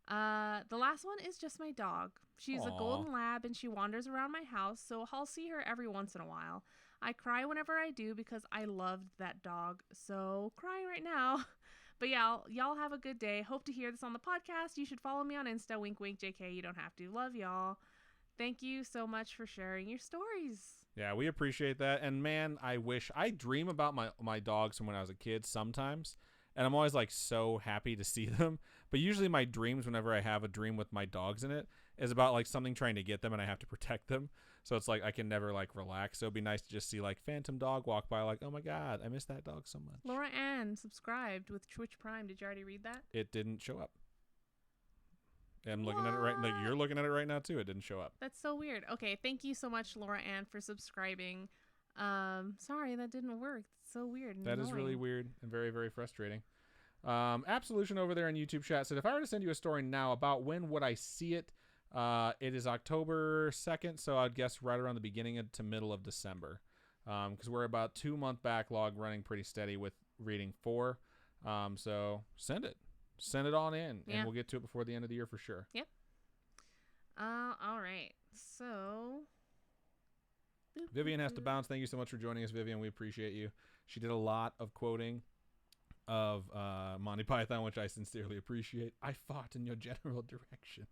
The last one is just my dog. She's a golden lab and she wanders around my house, so I'll see her every once in a while. I cry whenever I do because I loved that dog. So crying right now. But yeah, y'all have a good day. Hope to hear this on the podcast. You should follow me on Insta. Wink, wink, JK. You don't have to. Love y'all. Thank you so much for sharing your stories. Yeah, we appreciate that. And man, I dream about my dogs from when I was a kid sometimes. And I'm always like so happy to see them. But usually my dreams, whenever I have a dream with my dogs in it, is about like something trying to get them and I have to protect them. So it's like I can never like relax. So it'd be nice to just see like Phantom Dog walk by like, oh my God, I miss that dog so much. Laura Ann subscribed with Twitch Prime. Did you already read that? It didn't show up. I'm looking at it right like you're looking at it right now too. It didn't show up. That's so weird. Okay, thank you so much, Laura Ann, for subscribing. Sorry, that didn't work. It's so weird. And that annoying. Is really weird and very, very frustrating. Absolution over there on YouTube chat said, if I were to send you a story now, about when would I see it? It is October 2nd, so I'd guess right around the beginning to middle of December. Because we're about 2-month backlog running pretty steady with reading 4. So send it. Send it on in, and we'll get to it before the end of the year for sure. Yep. All right. So Vivian has to bounce. Thank you so much for joining us, Vivian. We appreciate you. She did a lot of quoting of Monty Python, which I sincerely appreciate. I fought in your general direction.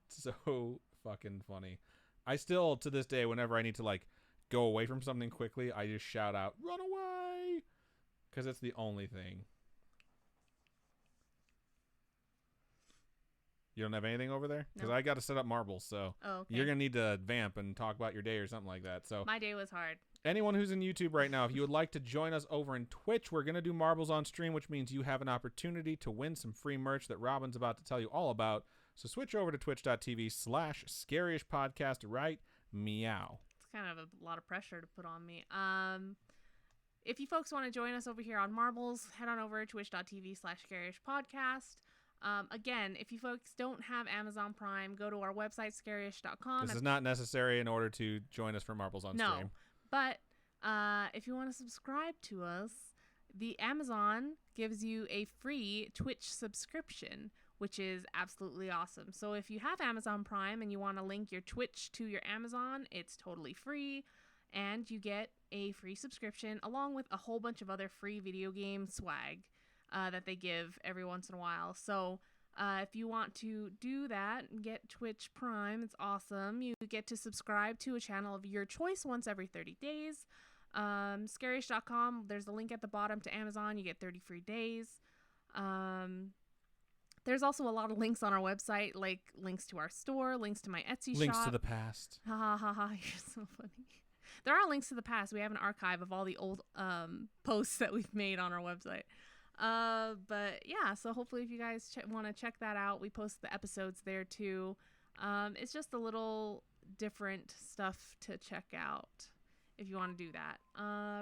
So fucking funny. I still, to this day, whenever I need to like go away from something quickly, I just shout out, "Run away!" Because it's the only thing. You don't have anything over there? Because Nope. I got to set up marbles, so okay. you're going to need to vamp and talk about your day or something like that. So My day was hard. anyone who's in YouTube right now, if you would like to join us over in Twitch, we're going to do marbles on stream, which means you have an opportunity to win some free merch that Robin's about to tell you all about. So switch over to twitch.tv/scaryishpodcast right meow. It's kind of a lot of pressure to put on me. If you folks want to join us over here on Marbles, head on over to twitch.tv/scaryishpodcast. Again, if you folks don't have Amazon Prime, go to our website, scaryish.com. This is not necessary in order to join us for marbles on stream. But if you want to subscribe to us, the Amazon gives you a free Twitch subscription, which is absolutely awesome. So if you have Amazon Prime and you want to link your Twitch to your Amazon, it's totally free. And you get a free subscription along with a whole bunch of other free video game swag that they give every once in a while. So if you want to do that and get Twitch Prime, it's awesome. You get to subscribe to a channel of your choice once every 30 days. Scarish.com, there's a link at the bottom to Amazon. You get 30 free days. There's also a lot of links on our website, like links to our store, links to my Etsy shop. Links to the past. Ha ha ha ha, you're so funny. There are links to the past. We have an archive of all the old posts that we've made on our website. But yeah, so hopefully if you guys want to check that out, we post the episodes there too. It's just a little different stuff to check out if you want to do that.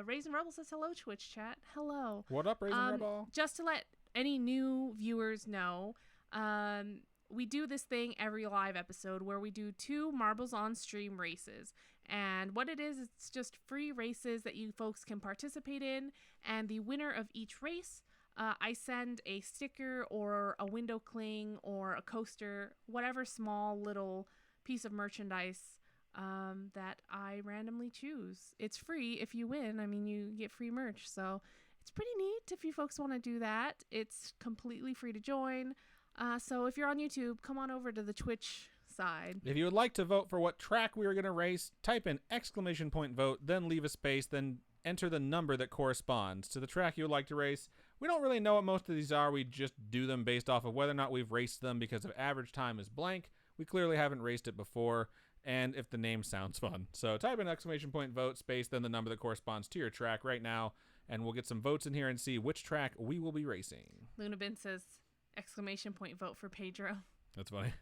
Raisin Rebel says hello, Twitch chat. Hello. What up, Raisin Rebel? Just to let any new viewers know, we do this thing every live episode where we do 2 Marbles on Stream races. And what it is, it's just free races that you folks can participate in. And the winner of each race, I send a sticker or a window cling or a coaster, whatever small little piece of merchandise that I randomly choose. It's free if you win. I mean, you get free merch. So it's pretty neat if you folks want to do that. It's completely free to join. So if you're on YouTube, come on over to the Twitch side. If you would like to vote for what track we are going to race, type in !vote, then leave a space, then enter the number that corresponds to the track you would like to race. We don't really know what most of these are. We just do them based off of whether or not we've raced them because of average time is blank. We clearly haven't raced it before, and if the name sounds fun. So type in !vote, space, then the number that corresponds to your track right now, and we'll get some votes in here and see which track we will be racing. Lunabin says !vote for Pedro. That's funny.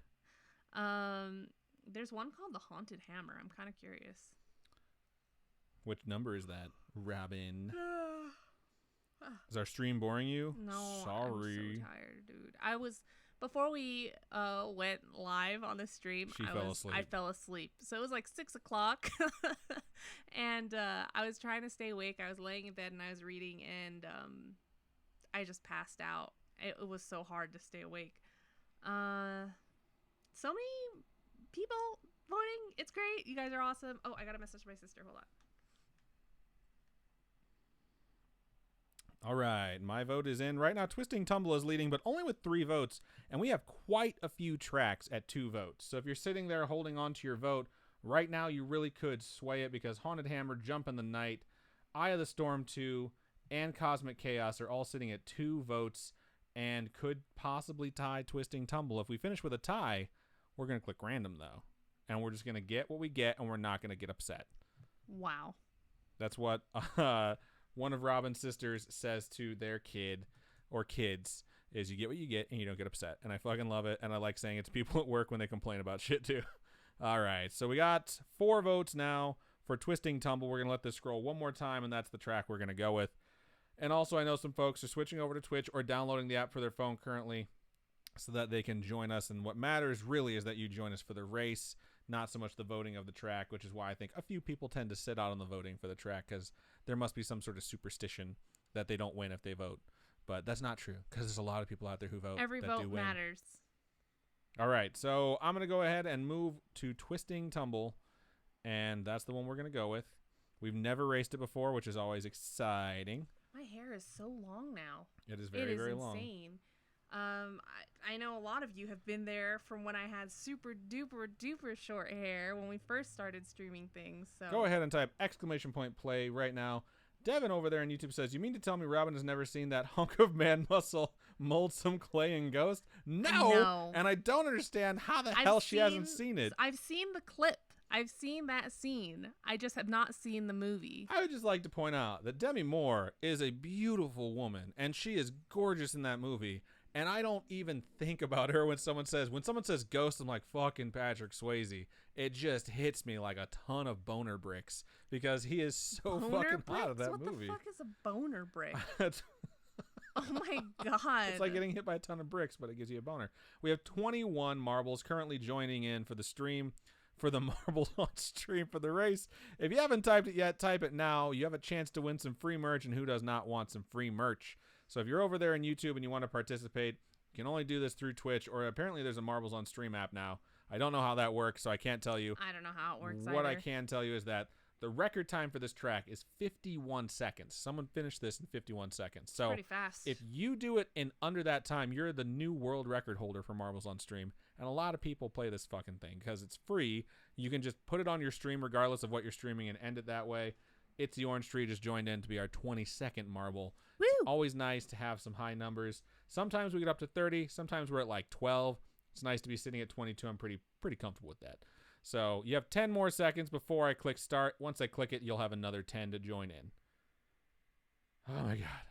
There's one called the Haunted Hammer. I'm kind of curious. Which number is that, Robin? Is our stream boring you? No, Sorry. I'm so tired, dude. Before we went live on the stream, I fell asleep. So it was like 6 o'clock, and I was trying to stay awake. I was laying in bed and I was reading, and I just passed out. It was so hard to stay awake. So many people voting. It's great. You guys are awesome. Oh, I got a message from my sister. Hold on. All right, my vote is in. Right now, Twisting Tumble is leading, but only with 3 votes, and we have quite a few tracks at 2 votes. So if you're sitting there holding on to your vote, right now you really could sway it because Haunted Hammer, Jump in the Night, Eye of the Storm 2, and Cosmic Chaos are all sitting at 2 votes and could possibly tie Twisting Tumble. If we finish with a tie, we're going to click random, though, and we're just going to get what we get, and we're not going to get upset. Wow. That's what one of Robin's sisters says to their kid or kids is you get what you get and you don't get upset. And I fucking love it. And I like saying it to people at work when they complain about shit too. All right. So we got 4 votes now for Twisting Tumble. We're going to let this scroll one more time, and that's the track we're going to go with. And also I know some folks are switching over to Twitch or downloading the app for their phone currently so that they can join us. And what matters really is that you join us for the race, not so much the voting of the track, which is why I think a few people tend to sit out on the voting for the track because there must be some sort of superstition that they don't win if they vote. But that's not true because there's a lot of people out there who vote. Every vote matters. All right, so I'm going to go ahead and move to Twisting Tumble. and that's the one we're going to go with. We've never raced it before, which is always exciting. My hair is so long now. It is very, very long. It is insane. I know a lot of you have been there from when I had super duper duper short hair when we first started streaming things. So go ahead and type !play right now. Devin over there on YouTube says, "You mean to tell me Robin has never seen that hunk of man muscle mold some clay and ghost?" No. And I don't understand how the hell she hasn't seen it. I've seen the clip. I've seen that scene. I just have not seen the movie. I would just like to point out that Demi Moore is a beautiful woman, and she is gorgeous in that movie. And I don't even think about her when someone says ghost, I'm like, fucking Patrick Swayze. It just hits me like a ton of boner bricks because he is so fucking hot in that movie. What the fuck is a boner brick? Oh my God. It's like getting hit by a ton of bricks, but it gives you a boner. We have 21 marbles currently joining in for the stream, for the marbles on stream for the race. If you haven't typed it yet, type it now. You have a chance to win some free merch, and who does not want some free merch? So if you're over there on YouTube and you want to participate, you can only do this through Twitch, or apparently there's a Marbles on Stream app now. I don't know how that works, so I can't tell you. I don't know how it works What either. I can tell you is that the record time for this track is 51 seconds. Someone finished this in 51 seconds. So pretty fast. If you do it in under that time, you're the new world record holder for Marbles on Stream. And a lot of people play this fucking thing because it's free. You can just put it on your stream regardless of what you're streaming and end it that way. It's the Orange Tree just joined in to be our 22nd marble. Woo! It's always nice to have some high numbers. Sometimes we get up to 30. Sometimes we're at like 12. It's nice to be sitting at 22. I'm pretty comfortable with that. So you have 10 more seconds before I click start. Once I click it, you'll have another 10 to join in. Oh my God.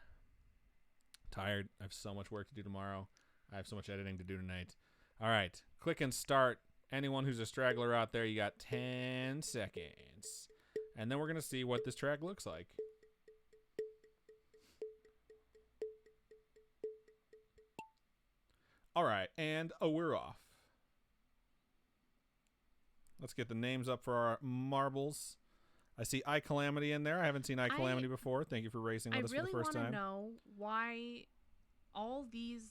Tired. I have so much work to do tomorrow. I have so much editing to do tonight. All right. Click and start. Anyone who's a straggler out there, you got 10 seconds. And then we're going to see what this track looks like. All right. And we're off. Let's get the names up for our marbles. I see iCalamity in there. I haven't seen iCalamity before. Thank you for racing with us for the first time. I really want to know why all these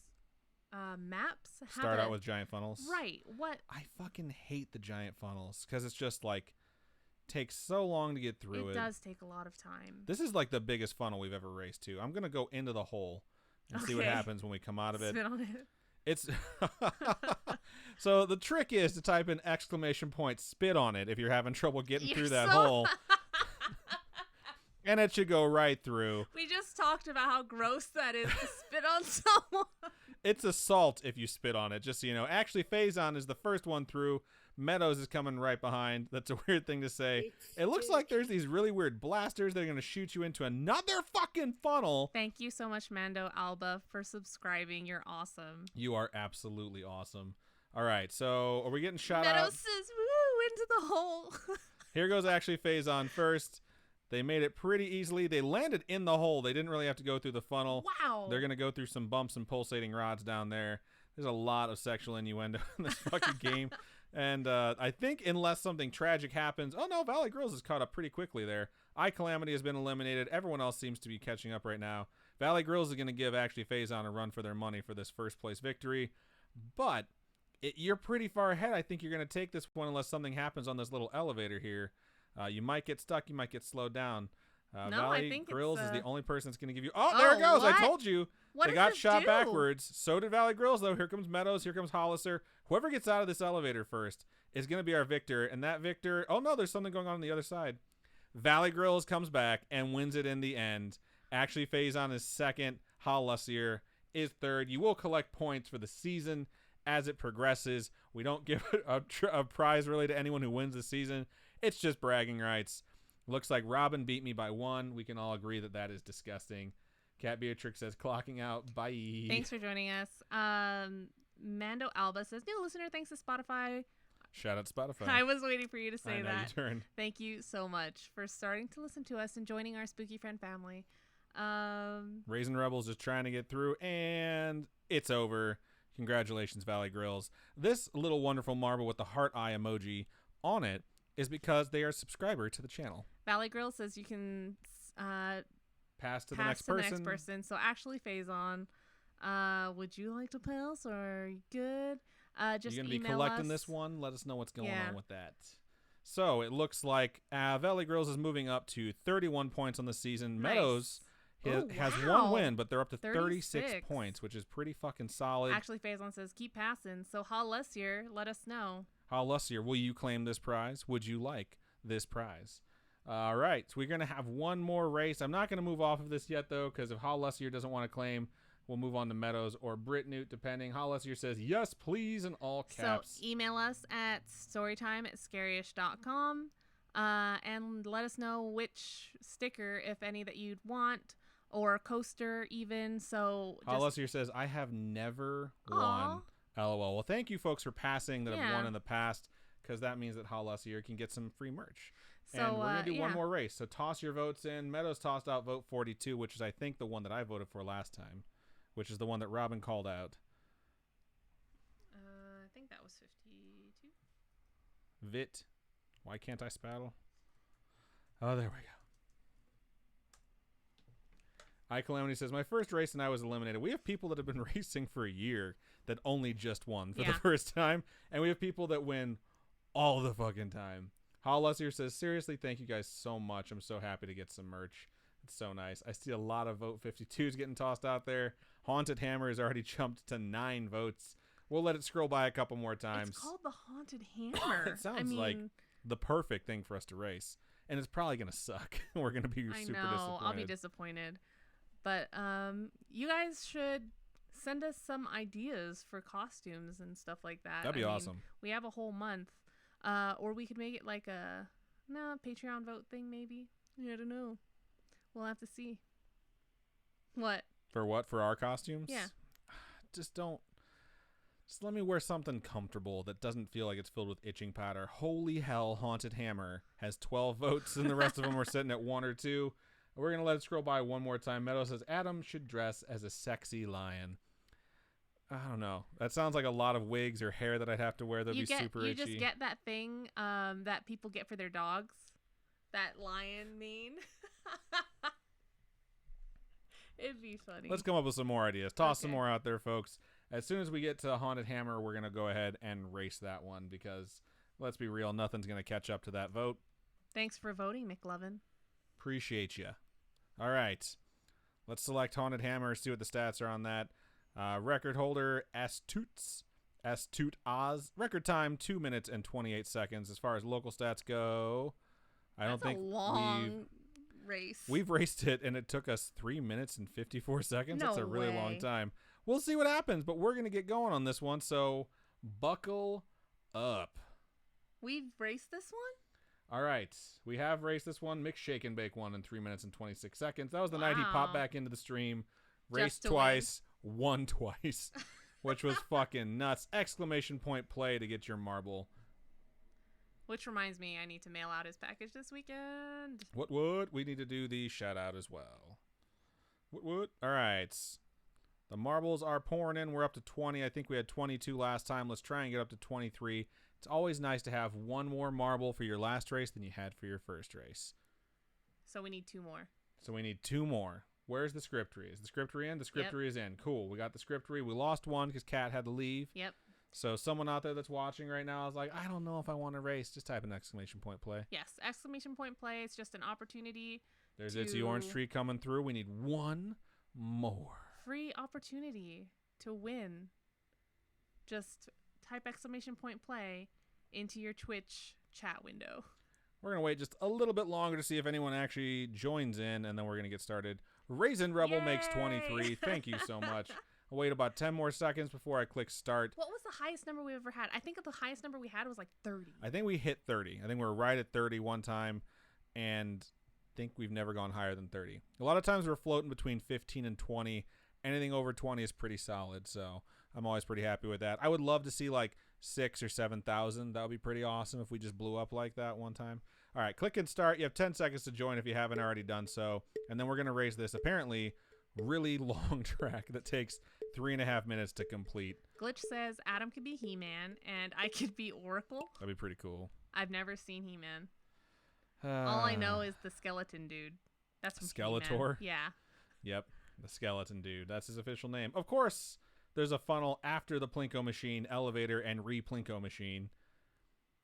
maps start out with giant funnels. Right. What? I fucking hate the giant funnels because it's just like takes so long to get through it. It does take a lot of time. This is like the biggest funnel we've ever raced to. I'm going to go into the hole and see what happens when we come out of it. Spit on it. It's so the trick is to type in !spit on it if you're having trouble getting through that hole. And it should go right through. We just talked about how gross that is to spit on someone. It's assault if you spit on it, just so you know. Actually, Faison is the first one through. Meadows is coming right behind. That's a weird thing to say. It looks like there's these really weird blasters that are going to shoot you into another fucking funnel. Thank you so much, Mando Alba, for subscribing. You're awesome. You are absolutely awesome. All right, so are we getting shot Meadows out? says, woo, into the hole. Here goes actually Faison first. They made it pretty easily. They landed in the hole. They didn't really have to go through the funnel. Wow. They're going to go through some bumps and pulsating rods down there. There's a lot of sexual innuendo in this fucking game. And I think unless something tragic happens... Oh, no, Valley Grills is caught up pretty quickly there. iCalamity has been eliminated. Everyone else seems to be catching up right now. Valley Grills is going to give actually Faison a run for their money for this first place victory. But you're pretty far ahead. I think you're going to take this one unless something happens on this little elevator here. You might get stuck. You might get slowed down. No, Valley I think Grills it's, is the only person that's going to give you... Oh, there it goes. What? I told you. What they does got this shot do? backwards. So did Valley Grills, though. Here comes Meadows. Here comes Hollister. Whoever gets out of this elevator first is going to be our victor. And that victor... Oh, no, there's something going on the other side. Valley Grills comes back and wins it in the end. Actually, Faison is second. Hollister is third. You will collect points for the season as it progresses. We don't give a prize really to anyone who wins the season. It's just bragging rights. Looks like Robin beat me by 1. We can all agree that that is disgusting. Cat Beatrix says, clocking out. Bye. Thanks for joining us. Mando Alba says, new listener, thanks to Spotify. Shout out Spotify. I was waiting for you to say that. Your turn. Thank you so much for starting to listen to us and joining our spooky friend family. Raisin Rebels just trying to get through, and it's over. Congratulations, Valley Grills. This little wonderful marble with the heart eye emoji on it is because they are a subscriber to the channel. Valley Grill says you can pass to the pass next to person. the next person. So actually, Faison, would you like to pass or are you good? Just you're going to be email collecting us. this one. Let us know what's going on with that. So it looks like Valley Girls is moving up to 31 points on the season. Nice. Meadows has one win, but they're up to 36 points, which is pretty fucking solid. Actually, Faison says, keep passing. So, Hal Lessier, let us know. Hal Lessier, will you claim this prize? Would you like this prize? All right, so we're going to have one more race. I'm not going to move off of this yet, though, because if Hal Lessier doesn't want to claim, we'll move on to Meadows or Brit Newt, depending. Hal Lessier says, yes, please, in all caps. So, email us at storytime@scaryish.com and let us know which sticker, if any, that you'd want. Or coaster even. So Hal Lessier says, I have never won. LOL. Well, thank you folks for passing that have won in the past, because that means that Hal Lessier can get some free merch. So, and we're going to do one more race. So toss your votes in. Meadows tossed out vote 42, which is, I think, the one that I voted for last time, which is the one that Robin called out. I think that was 52. Vit. Why can't I spaddle? Oh, there we go. iCalamity says, my first race and I was eliminated. We have people that have been racing for a year that only just won for the first time. And we have people that win all the fucking time. Hal Lessier says, seriously, thank you guys so much. I'm so happy to get some merch. It's so nice. I see a lot of vote 52s getting tossed out there. Haunted Hammer has already jumped to 9 votes. We'll let it scroll by a couple more times. It's called the Haunted Hammer. It sounds like the perfect thing for us to race. And it's probably going to suck. We're going to be super disappointed. I'll be disappointed. But you guys should send us some ideas for costumes and stuff like that. That'd be awesome. We have a whole month. Or we could make it like a Patreon vote thing, maybe. I don't know. We'll have to see. What? For what? For our costumes? Yeah. Just let me wear something comfortable that doesn't feel like it's filled with itching powder. Holy hell, Haunted Hammer has 12 votes, and the rest of them are sitting at 1 or 2. We're going to let it scroll by one more time. Meadows says, Adam should dress as a sexy lion. I don't know. That sounds like a lot of wigs or hair that I'd have to wear. That'd be super itchy. You just get that thing that people get for their dogs. That lion mane. It'd be funny. Let's come up with some more ideas. Toss some more out there, folks. As soon as we get to Haunted Hammer, we're going to go ahead and race that one because, let's be real, nothing's going to catch up to that vote. Thanks for voting, McLovin. Appreciate you. All right. Let's select Haunted Hammer, see what the stats are on that. Record holder, Astute Oz. Record time, 2 minutes and 28 seconds. As far as local stats go, That's a long race. We've raced it, and it took us 3 minutes and 54 seconds. That's a really long time. We'll see what happens, but we're going to get going on this one, so buckle up. We've raced this one? All right. We have raced this one. Mick Shake and Bake won in 3 minutes and 26 seconds. That was the night he popped back into the stream, raced twice, won twice, which was fucking nuts. Exclamation point play to get your marble. Which reminds me, I need to mail out his package this weekend. What? We need to do the shout out as well. What? All right. The marbles are pouring in. We're up to 20. I think we had 22 last time. Let's try and get up to 23. It's always nice to have one more marble for your last race than you had for your first race. So we need 2 more. Where's the scriptory? Is the scriptory in? The scriptory is in. Cool. We got the scriptory. We lost one because Kat had to leave. Yep. So someone out there that's watching right now is like, I don't know if I want to race. Just type an exclamation point play. Yes. Exclamation point play. It's just an opportunity. There's Itzy Orange Tree coming through. We need one more. Free opportunity to win. Just type exclamation point play into your Twitch chat window. We're going to wait just a little bit longer to see if anyone actually joins in, and then we're going to get started. Raisin Rebel makes 23. Thank you so much. I'll wait about 10 more seconds before I click start. What was the highest number we ever had? I think the highest number we had was like 30. I think we hit 30. I think we were right at 30 one time, and I think we've never gone higher than 30. A lot of times we're floating between 15 and 20. Anything over 20 is pretty solid, so I'm always pretty happy with that. I would love to see like 6,000 or 7,000. That would be pretty awesome if we just blew up like that one time. All right, click and start. You have 10 seconds to join if you haven't already done so, and then we're going to race this apparently really long track that takes 3.5 minutes to complete. Glitch says Adam could be He-Man and I could be Oracle. That'd be pretty cool. I've never seen He-Man. All I know is the skeleton dude. That's from Skeletor? He-Man. Yeah. Yep, the skeleton dude. That's his official name. Of course, there's a funnel after the Plinko machine, elevator, and re-Plinko machine.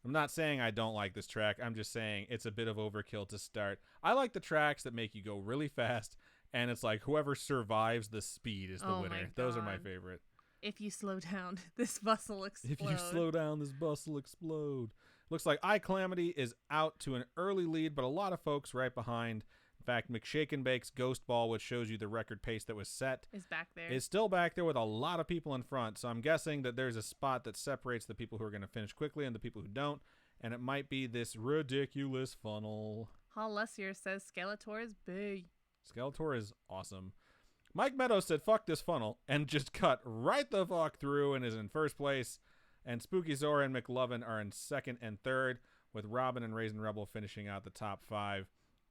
I'm not saying I don't like this track. I'm just saying it's a bit of overkill to start. I like the tracks that make you go really fast, and it's like whoever survives the speed is the Oh my winner. Those are my God. favorite. If you slow down, this bus will explode. If you slow down, this bus will explode. Looks like iCalamity is out to an early lead, but a lot of folks right behind. In fact, McShakenbake's Ghost Ball, which shows you the record pace that was set, is back there. is still back there with a lot of people in front. So I'm guessing that there's a spot that separates the people who are going to finish quickly and the people who don't. And it might be this ridiculous funnel. Hal Lussier says Skeletor is big. Skeletor is awesome. Mike Meadows said, fuck this funnel, and just cut right the fuck through and is in first place. And Spooky Zora and McLovin are in second and third, with Robin and Raisin Rebel finishing out the top 5.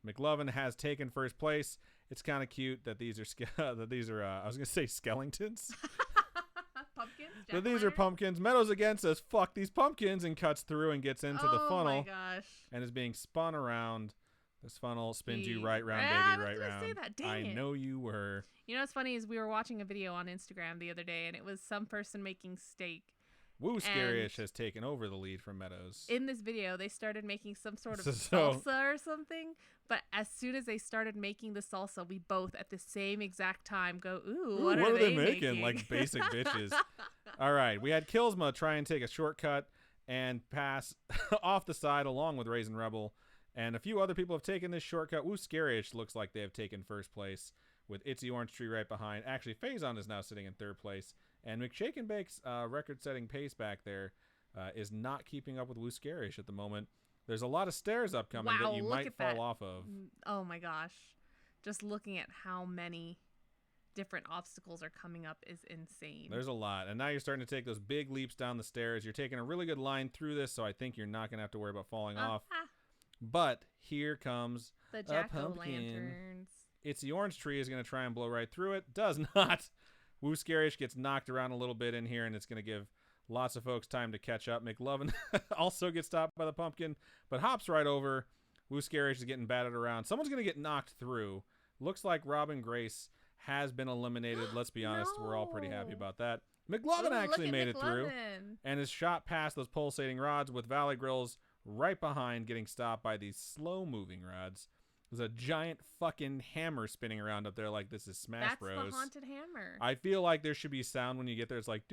McLovin has taken first place. It's kind of cute that these are I was gonna say skeletons. Pumpkins. That these are pumpkins. Meadows again says fuck these pumpkins and cuts through and gets into the funnel. Oh my gosh! And is being spun around. This funnel spins you right round, I baby, was right gonna say round. that. Dang I it. know you were. You know what's funny is we were watching a video on Instagram the other day, and it was some person making steak. Woo Scarish has taken over the lead from Meadows. In this video, they started making some sort of So- salsa or something. But as soon as they started making the salsa, we both at the same exact time go, ooh, what are they making? Like basic bitches. All right. We had Killsma try and take a shortcut and pass off the side along with Raisin Rebel. And a few other people have taken this shortcut. Woo Scarish looks like they have taken first place with Itzy Orange Tree right behind. Actually, Phazon is now sitting in third place. And McShakenbake's record-setting pace back there is not keeping up with Woo Scarish at the moment. There's a lot of stairs upcoming that you might fall off of. Oh my gosh. Just looking at how many different obstacles are coming up is insane. There's a lot. And now you're starting to take those big leaps down the stairs. You're taking a really good line through this, so I think you're not going to have to worry about falling off. But here comes the a pumpkin. jack-o'-lanterns. It's the Orange Tree is going to try and blow right through it. Does not. Woo Scarish gets knocked around a little bit in here, and it's going to give lots of folks time to catch up. McLovin also gets stopped by the pumpkin, but hops right over. Woo Scarish is getting batted around. Someone's going to get knocked through. Looks like Robin Grace has been eliminated. Let's be honest. No. We're all pretty happy about that. McLovin actually made it through and is shot past those pulsating rods with Valley Grills right behind, getting stopped by these slow-moving rods. There's a giant fucking hammer spinning around up there like this is Smash Bros. That's the haunted hammer. I feel like there should be sound when you get there. It's like...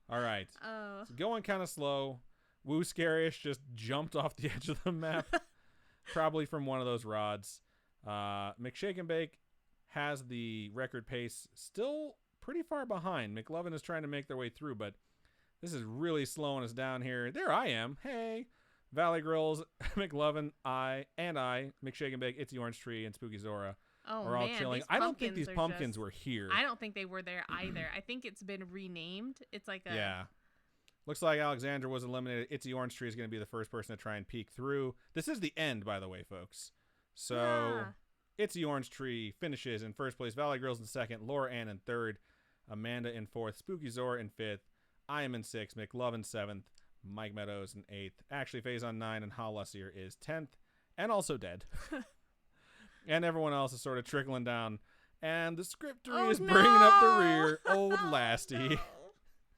All right. Oh. So going kind of slow. Woo Scarish just jumped off the edge of the map. Probably from one of those rods. McShakenbake has the record pace still pretty far behind. McLovin is trying to make their way through, but this is really slowing us down here. There I am. Hey. Valley Grills, McLovin, McShakenbake, It's the Orange Tree, and Spooky Zora are all chilling. I don't think these pumpkins were here. I don't think they were there either. I think it's been renamed. It's like a... Yeah. Looks like Alexandra was eliminated. It's the Orange Tree is going to be the first person to try and peek through. This is the end, by the way, folks. So, Yeah. It's the Orange Tree finishes in first place. Valley Grills in second. Laura Ann in third. Amanda in fourth. Spooky Zora in fifth. I am in sixth. McLovin seventh. Mike Meadows in 8th. Actually, Phazon 9, and Hal Lussier is 10th, and also dead. And everyone else is sort of trickling down. And the scriptery is bringing up the rear. Old Lasty. No.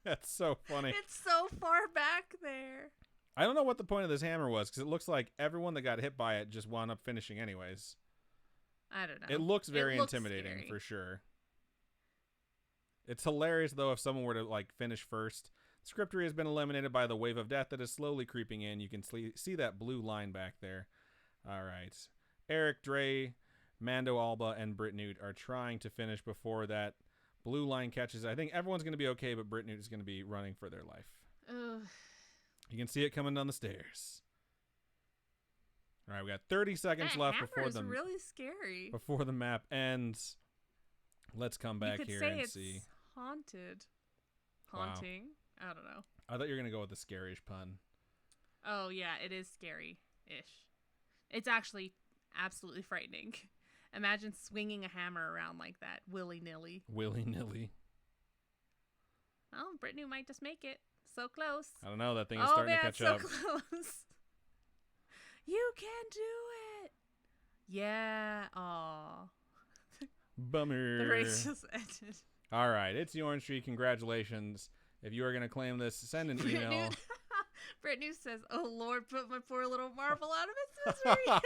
That's so funny. It's so far back there. I don't know what the point of this hammer was, because it looks like everyone that got hit by it just wound up finishing anyways. I don't know. It looks very intimidating, scary. for sure. It's hilarious, though, if someone were to like finish first. Scriptery has been eliminated by the wave of death that is slowly creeping in. You can see that blue line back there. All right. Eric, Dre, Mando Alba, and Britt Newt are trying to finish before that blue line catches. I think everyone's going to be okay, but Britt Newt is going to be running for their life. Ugh. You can see it coming down the stairs. All right, we got 30 seconds That left hammer is really scary. before the map ends. Let's come back you could here say and it's see. Haunted. Wow. Haunting. I don't know. I thought you were going to go with the scarish pun. Oh, yeah, it is scary-ish. It's actually absolutely frightening. Imagine swinging a hammer around like that, willy-nilly. Willy-nilly. Oh, Brittany might just make it. So close. I don't know. That thing is starting to catch up. so close. You can do it. Yeah. Aw. Bummer. The race just ended. All right. It's the Orange Tree. Congratulations. If you are going to claim this, send an Brittany, email. Brittany says, "Oh Lord, put my poor little marble out of its misery."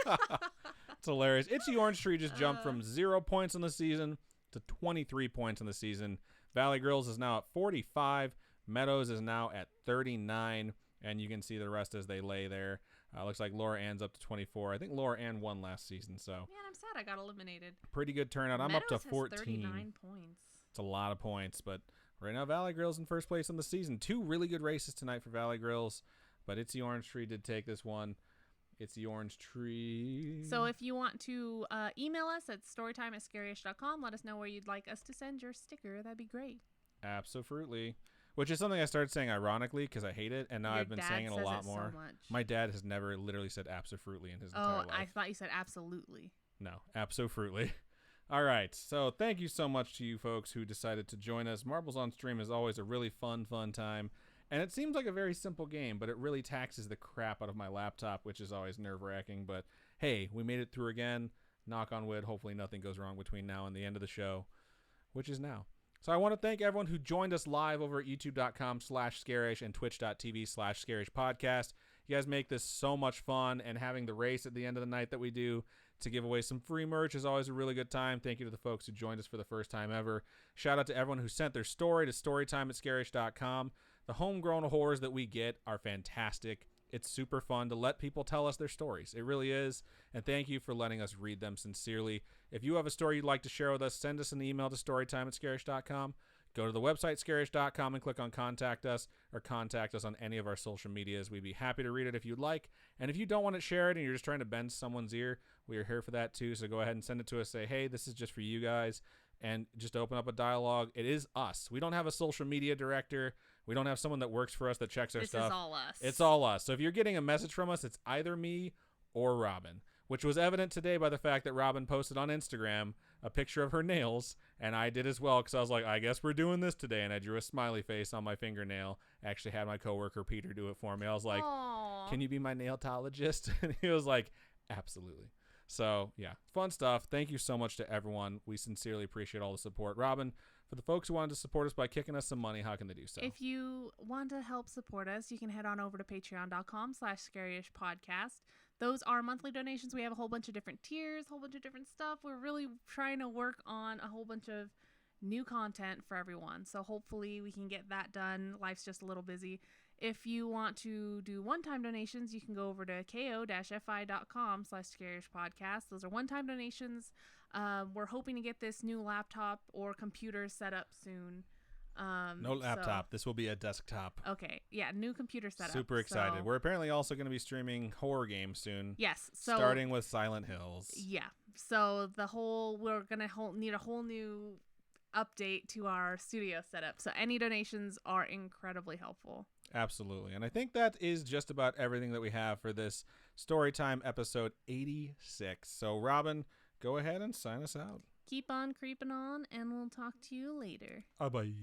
It's hilarious. Itchy Orange Tree just jumped from 0 points in the season to 23 points in the season. Valley Grills is now at 45. Meadows is now at 39. And you can see the rest as they lay there. Looks like Laura Ann's up to 24. I think Laura Ann won last season, so. Man, I'm sad I got eliminated. Pretty good turnout. I'm up to 14. Has 39 points. It's a lot of points, but right now Valley Grills in first place in the season. 2 really good races tonight for Valley Grills, but Itzy Orange Tree did take this one. It's the Orange Tree. So if you want to email us at storytime@scariest.com, let us know where you'd like us to send your sticker. That'd be great. Absolutely. Which is something I started saying ironically because I hate it, and now I've been saying it a lot more. So much. My dad has never literally said absolutely in his entire life. Oh, I thought you said absolutely. No, absolutely. All right. So thank you so much to you folks who decided to join us. Marbles on Stream is always a really fun time. And it seems like a very simple game, but it really taxes the crap out of my laptop, which is always nerve-wracking. But hey, we made it through again. Knock on wood. Hopefully nothing goes wrong between now and the end of the show, which is now. So I want to thank everyone who joined us live over at youtube.com/scarish and twitch.tv/scarishpodcast. You guys make this so much fun, and having the race at the end of the night that we do to give away some free merch is always a really good time. Thank you to the folks who joined us for the first time ever. Shout out to everyone who sent their story to storytime@scarish.com. The homegrown horrors that we get are fantastic. It's super fun to let people tell us their stories. It really is. And thank you for letting us read them sincerely. If you have a story you'd like to share with us, send us an email to storytime@scarish.com. Go to the website, scarish.com, and click on Contact Us, or contact us on any of our social medias. We'd be happy to read it if you'd like. And if you don't want it shared and you're just trying to bend someone's ear, we are here for that too. So go ahead and send it to us. Say, hey, this is just for you guys. And just open up a dialogue. It is us. We don't have a social media director. We don't have someone that works for us that checks our stuff. This is all us. It's all us. So if you're getting a message from us, it's either me or Robin, which was evident today by the fact that Robin posted on Instagram a picture of her nails, and I did as well because I was like, I guess we're doing this today, and I drew a smiley face on my fingernail. I actually had my coworker Peter do it for me. I was like, Aww. Can you be my nailtologist? And he was like, absolutely. So, yeah, fun stuff. Thank you so much to everyone. We sincerely appreciate all the support. Robin, for the folks who wanted to support us by kicking us some money, how can they do so? If you want to help support us, you can head on over to patreon.com/scaryishpodcast. Those are monthly donations. We have a whole bunch of different tiers, a whole bunch of different stuff. We're really trying to work on a whole bunch of new content for everyone. So hopefully we can get that done. Life's just a little busy. If you want to do one-time donations, you can go over to ko-fi.com/scarishpodcast. Those are one-time donations. We're hoping to get this new laptop or computer set up soon. No laptop. This will be a desktop. Okay. Yeah, new computer setup. Super excited. So, We're apparently also going to be streaming horror games soon. yes. So starting with Silent Hills. Yeah. So we're going to need a whole new update to our studio setup. So any donations are incredibly helpful. Absolutely. And I think that is just about everything that we have for this Storytime episode 86. So, Robin, go ahead and sign us out. Keep on creeping on, and we'll talk to you later. Bye-bye.